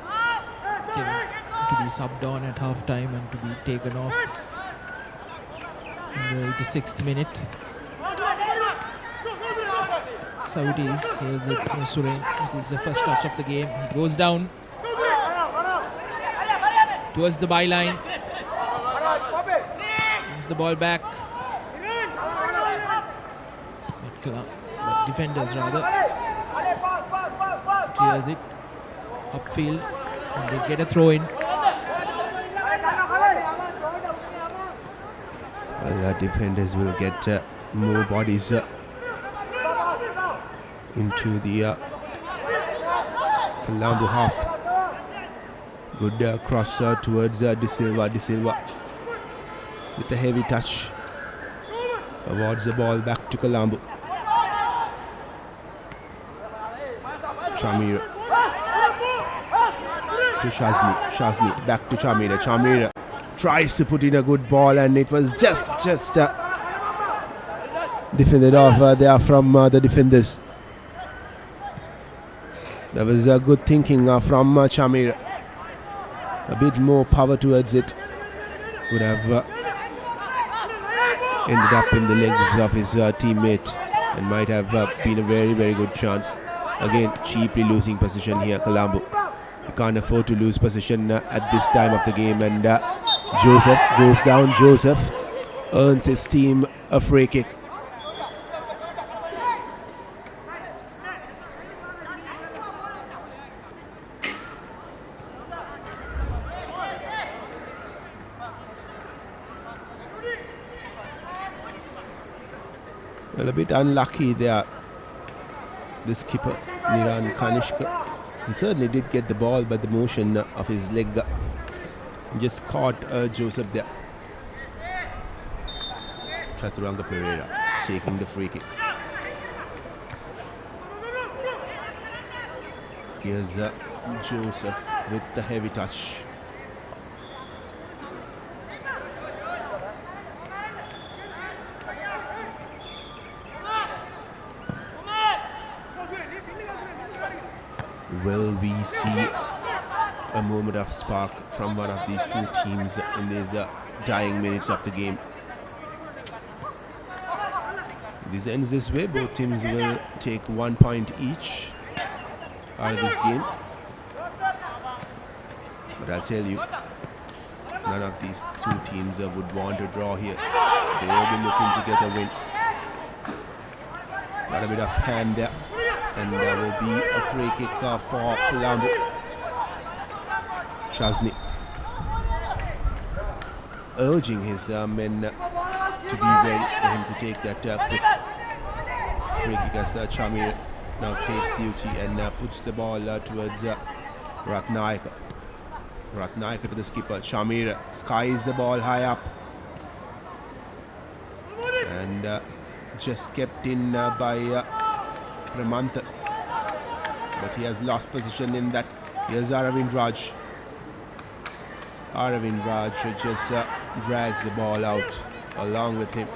To be subbed on at half time and to be taken off in the 86th minute. So it is. Here's Suren. It is the first touch of the game. He goes down towards the byline. Brings the ball back. But defenders rather. Clears it upfield and they get a throw in. Well, defenders will get more bodies into the Colombo half. Good cross towards De Silva. De Silva with a heavy touch awards the ball back to Colombo. Chamira to Shazni back to Chamira tries to put in a good ball, and it was just defended off there from the defenders. There was a good thinking from Chamira. A bit more power towards it would have ended up in the legs of his teammate and might have been a very, very good chance. Again, cheaply losing position here, Colombo. You can't afford to lose position at this time of the game, and Joseph goes down. Joseph earns his team a free kick. Well, a bit unlucky there. The skipper, Niran Kanishka. He certainly did get the ball, but the motion of his leg just caught Joseph there. Chaturanga Pereira taking the free kick. Here's Joseph with the heavy touch. Will we see a moment of spark from one of these two teams in these dying minutes of the game? This ends this way. Both teams will take 1 point each out of this game. But I'll tell you, none of these two teams would want to draw here. They will be looking to get a win. Got a bit of hand there. And there will be a free kick for Colombo. Shazni urging his men to be ready for him to take that quick free kick as Chamir now takes duty and puts the ball towards Ratnaika. Ratnaika to the skipper. Chamir skies the ball high up and just kept in by Pramanta, but he has lost position in that. Here's Aravind Raj. Aravind Raj just drags the ball out along with him.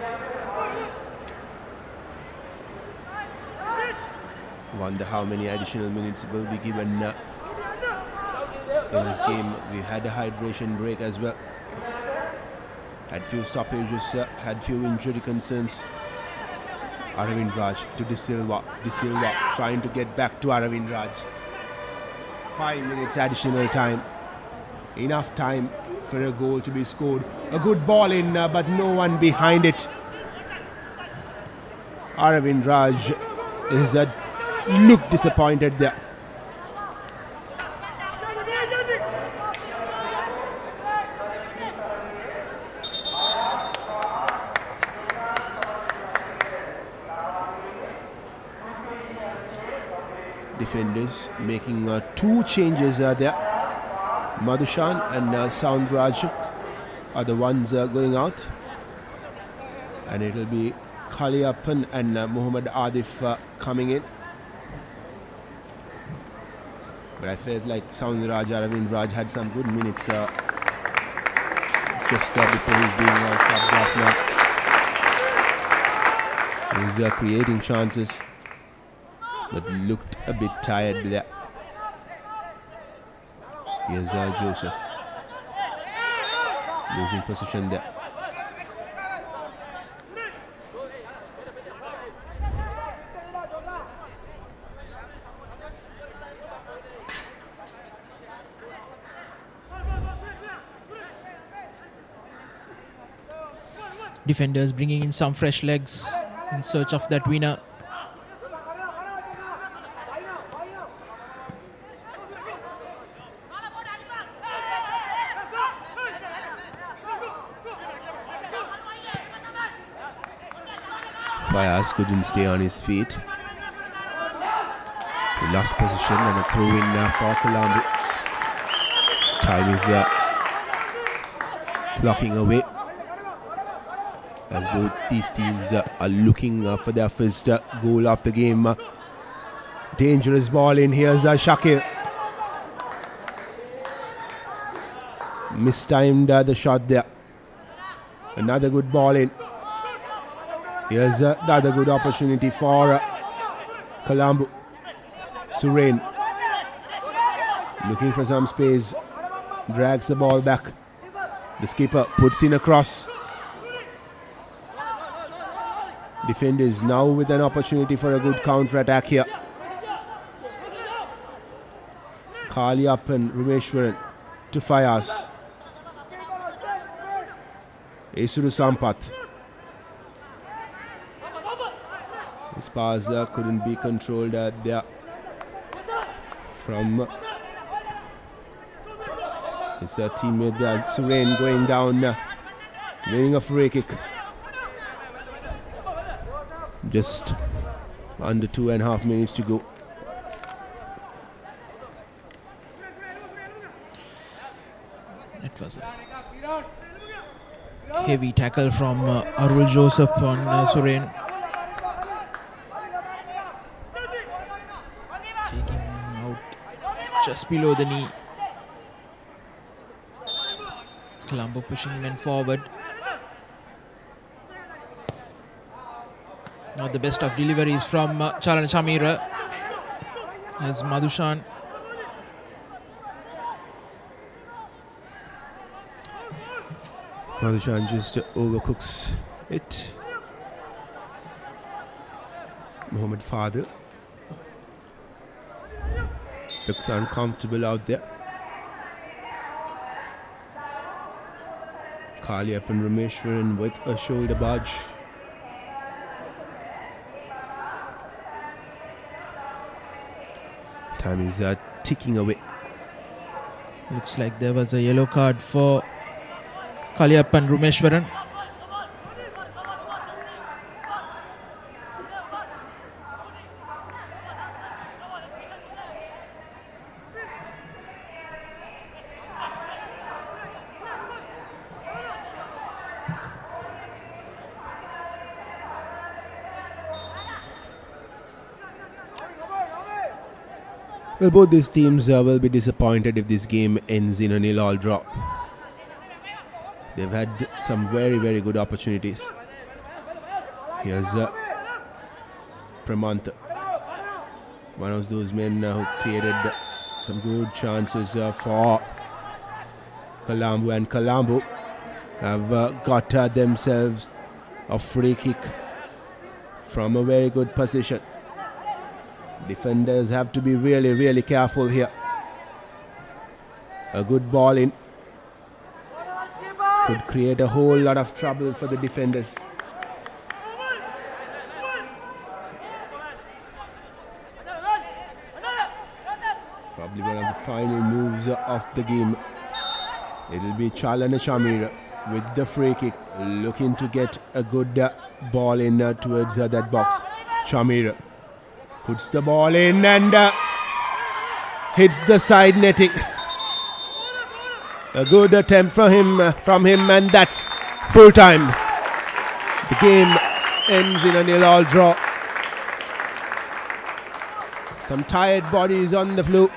Wonder how many additional minutes will be given in this game. We had a hydration break as well. Had few stoppages, had few injury concerns. Aravind Raj to De Silva. De Silva trying to get back to Aravind Raj. 5 minutes additional time. Enough time for a goal to be scored. A good ball in, but no one behind it. Aravind Raj is look disappointed there. Defenders making 2 changes there. Madhushan and Soundraj are the ones going out, and it'll be Khaliappan and Muhammad Adif coming in. But I felt like Soundraj, Aravind Raj had some good minutes just before he's being subbed off now. He's creating chances, but looked a bit tired there. Here's Joseph losing position there. Defenders bringing in some fresh legs in search of that winner. Fayaz couldn't stay on his feet. He lost position and a throw in for Colombo. Time is clocking away as both these teams are looking for their first goal of the game. Dangerous ball in. Here's Shakir. Mistimed the shot there. Another good ball in. Here's another good opportunity for Colombo. Surain looking for some space. Drags the ball back. The skipper puts in a cross. Defenders now with an opportunity for a good counter-attack here. Kaliap and Rumeshwaran to Fayaz. Isuru Sampath. His pass couldn't be controlled there from his teammate there. Surain going down, winning a free kick. Just under 2.5 minutes to go. It was a heavy tackle from Arul Joseph on Suren. Taking him out just below the knee. Colombo pushing men forward. Not the best of deliveries from Charan Shamira. As Madhushan just overcooks it. Mohamed Fadil looks uncomfortable out there. Kaliappan Rameshwaran with a shoulder barge. Time is ticking away. looks like there was a yellow card for Kaliappan Rumeshwaran. Well, both these teams will be disappointed if this game ends in a 0-0 draw. They've had some very, very good opportunities. Here's Pramanta, one of those men who created some good chances for Colombo, and Colombo have got themselves a free kick from a very good position. Defenders have to be really, really careful here. A good ball in could create a whole lot of trouble for the defenders. Probably one of the final moves of the game. It'll be Chalana Shamira with the free kick, looking to get a good ball in towards that box. Shamira puts the ball in and hits the side netting. A good attempt from him, and that's full time. The game ends in a 0-0 draw. Some tired bodies on the floor.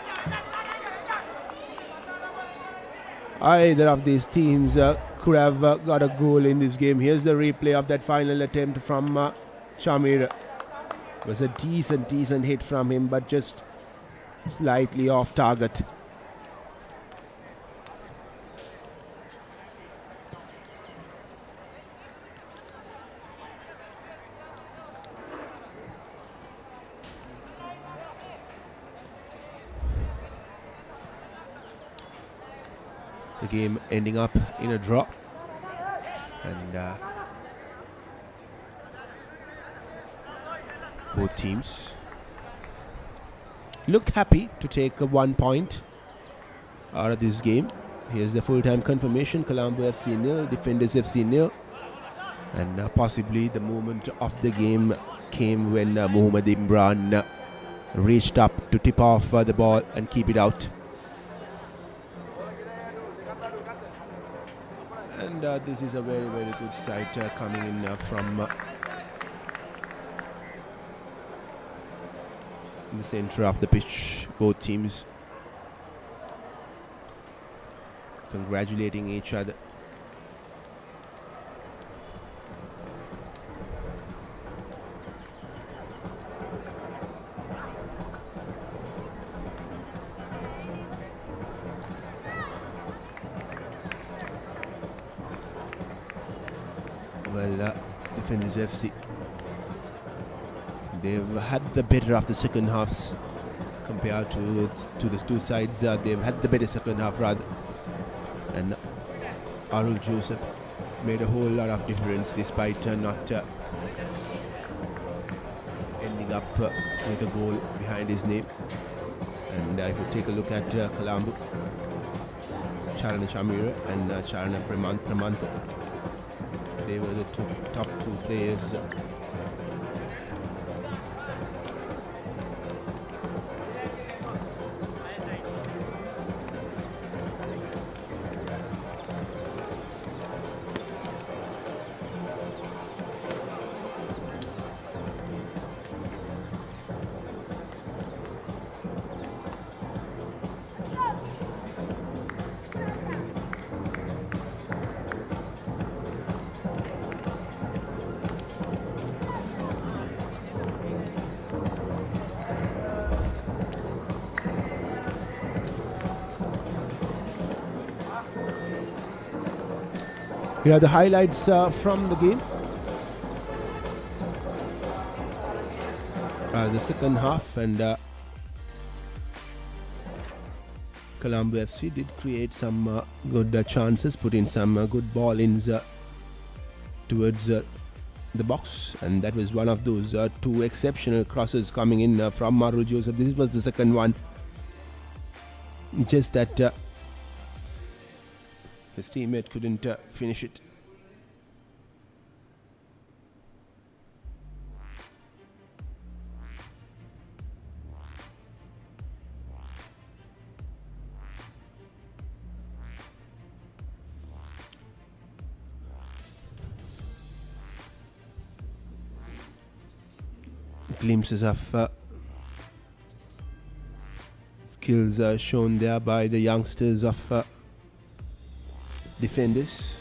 Either of these teams could have got a goal in this game. Here's the replay of that final attempt from Shamira. It was a decent hit from him, but just slightly off target. The game ending up in a draw, and both teams look happy to take 1 point out of this game. Here's the full-time confirmation: Colombo FC 0, Defenders FC 0, and possibly the moment of the game came when Mohamed Imran reached up to tip off the ball and keep it out. And this is a very, very good sight coming in from in the center of the pitch. Both teams congratulating each other. Well, Defenders FC, they've had the better of the second halves compared to the two sides. They've had the better second half rather, and Arul Joseph made a whole lot of difference despite not ending up with a goal behind his name. And if you take a look at Colombo, Charana Shamira and Charana Pramanta, they were the top two players Here are the highlights from the game. The second half, and Colombo FC did create some good chances, put in some good ball-ins towards the box, and that was one of those two exceptional crosses coming in from Marul Joseph. This was the second one, just that his teammate couldn't finish it. Glimpses of skills shown there by the youngsters of defenders.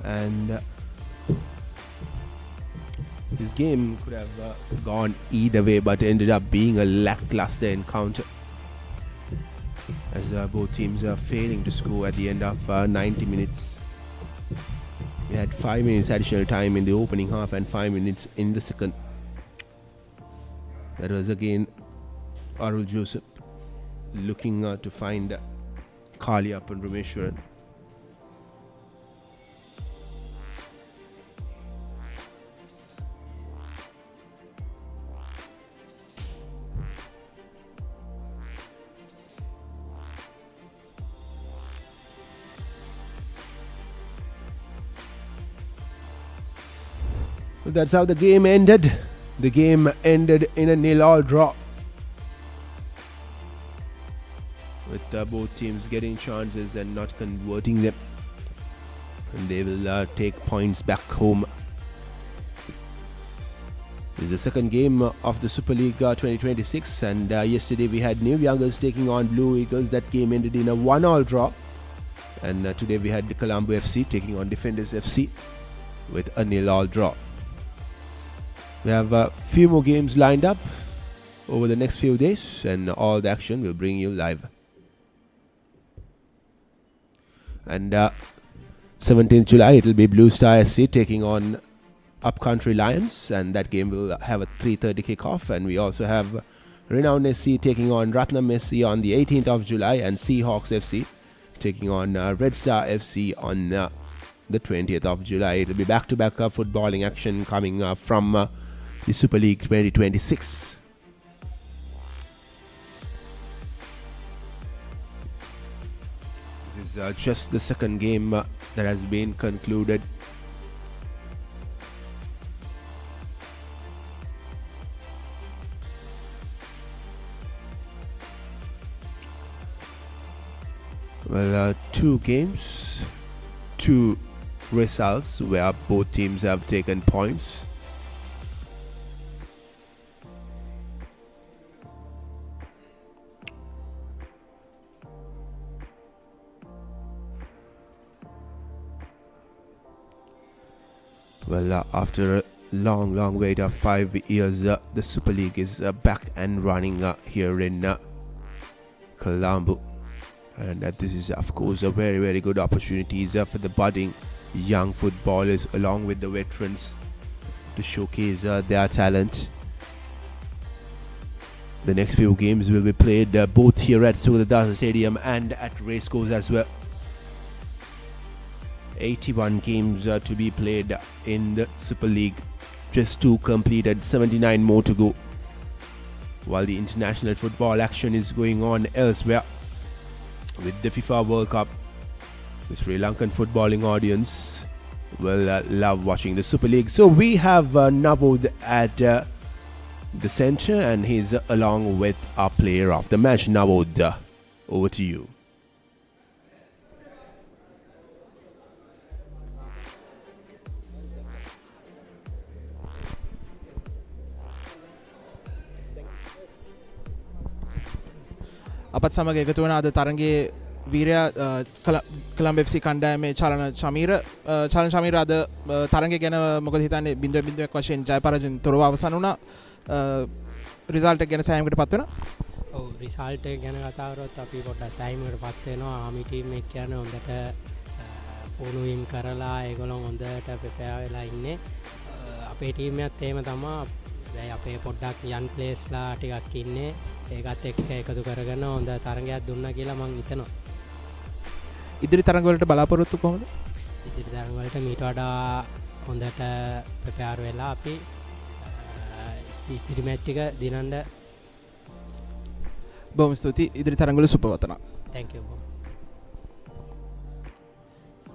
And this game could have gone either way, but ended up being a lackluster encounter, as both teams are failing to score at the end of 90 minutes. We had 5 minutes additional time in the opening half and 5 minutes in the second. That was again Arul Joseph looking to find Kaliap and Rameshwaran. That's how the game ended. The game ended in a 0-0 draw, with both teams getting chances and not converting them, and they will take points back home. This is the second game of the Super League 2026, and yesterday we had New Youngers taking on Blue Eagles. That game ended in a 1-1 draw, and today we had the Colombo FC taking on Defenders FC with a 0-0 draw. We have a few more games lined up over the next few days, and all the action will bring you live. And 17th July it will be Blue Star SC taking on Upcountry Lions, and that game will have a 3:30 kickoff. And we also have Renown SC taking on Ratnam SC on the 18th of July, and Seahawks FC taking on Red Star FC on the 20th of July. It will be back-to-back footballing action coming from the Super League 2026. This is just the second game that has been concluded. Well, two games, two results where both teams have taken points. Well, after a long wait of 5 years, the Super League is back and running here in Colombo. And this is, of course, a very good opportunity for the budding young footballers along with the veterans to showcase their talent. The next few games will be played both here at Sugadasa Stadium and at Racecourse as well. 81 games to be played in the Super League, just 2 completed, 79 more to go, while the international football action is going on elsewhere. With the FIFA World Cup, the Sri Lankan footballing audience will love watching the Super League. So we have Navod at the center, and he's along with our player of the match. Navod, over to you. අපත් සමග එකතු වන අද තරගයේ වීරයා Colombo FC කණ්ඩායමේ චලන ශමීර අද තරගය ගැන මොකද හිතන්නේ? 0-0ක් වශයෙන් ජය පරාජයෙන් තොරව අවසන් වුණා. රිසල්ට් එක ගැන සෑයමකට පත් වෙනවා. ඔව් රිසල්ට් එක ගැන කතා කරොත් අපි පොඩ්ඩක් සෑයමකට පත් වෙනවා. ආමි ටීම් එක කියන්නේ හොඳට පුහුණුවීම් කරලා ඒගොල්ලෝ හොඳට ප්‍රෙපෙයාර් වෙලා ඉන්නේ. අපේ ටීම් එකත් එහෙම තමයි. දැන් අපේ පොඩ්ඩක් යන් ප්ලේස්ලා ටිකක් ඉන්නේ. ඒකත් එක්ක එකතු කරගෙන හොඳ තරගයක් දුන්නා කියලා මම හිතනවා. ඉදිරි තරඟ වලට බලාපොරොත්තු කොහොමද? ඉදිරි තරඟ වලට මීට වඩා හොඳට ප්‍රෙපෙයාර් වෙලා අපි ඉදිරි මැච් එක දිනන්න. බොහොම ස්තුතියි. ඉදිරි තරඟ වල සුබවතනා. thank you.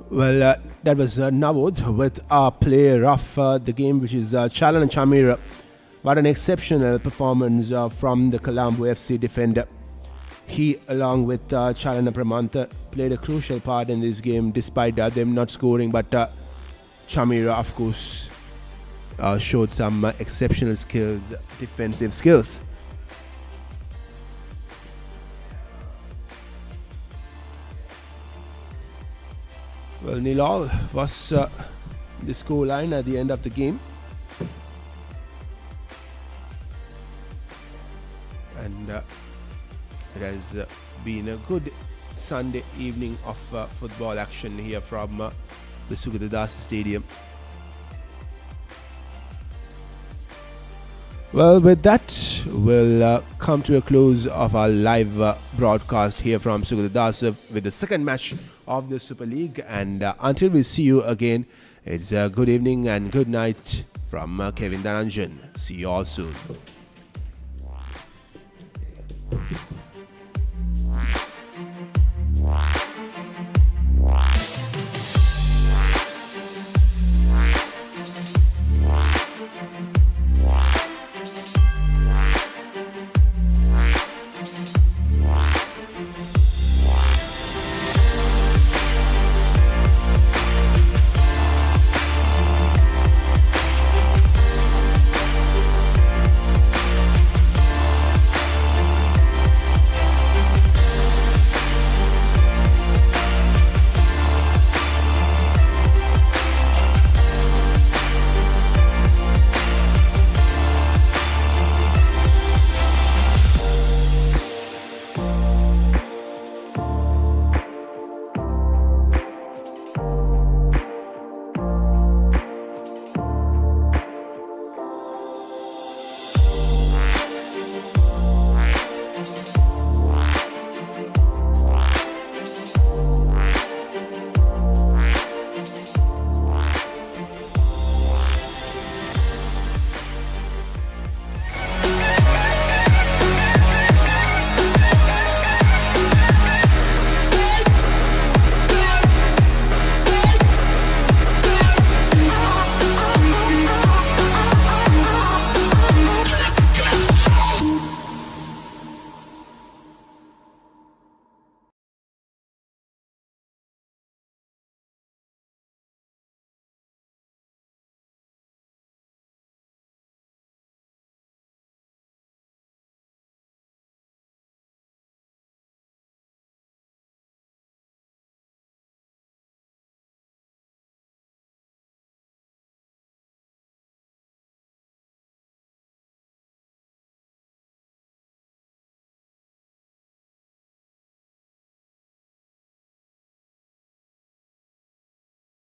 Well, that was Navod with our player of the game, which is Chalan Chamira. What an exceptional performance from the Colombo FC defender. He, along with Chalana Pramanta, played a crucial part in this game despite them not scoring. But Chamira, of course, showed some exceptional skills, defensive skills. Well, 0-0 was the score line at the end of the game. And it has been a good Sunday evening of football action here from the Sugatadasa Stadium. Well, with that, we'll come to a close of our live broadcast here from Sugatadasa with the second match of the Super League. And until we see you again, it's a good evening and good night from Kevin Dhananjan. See you all soon.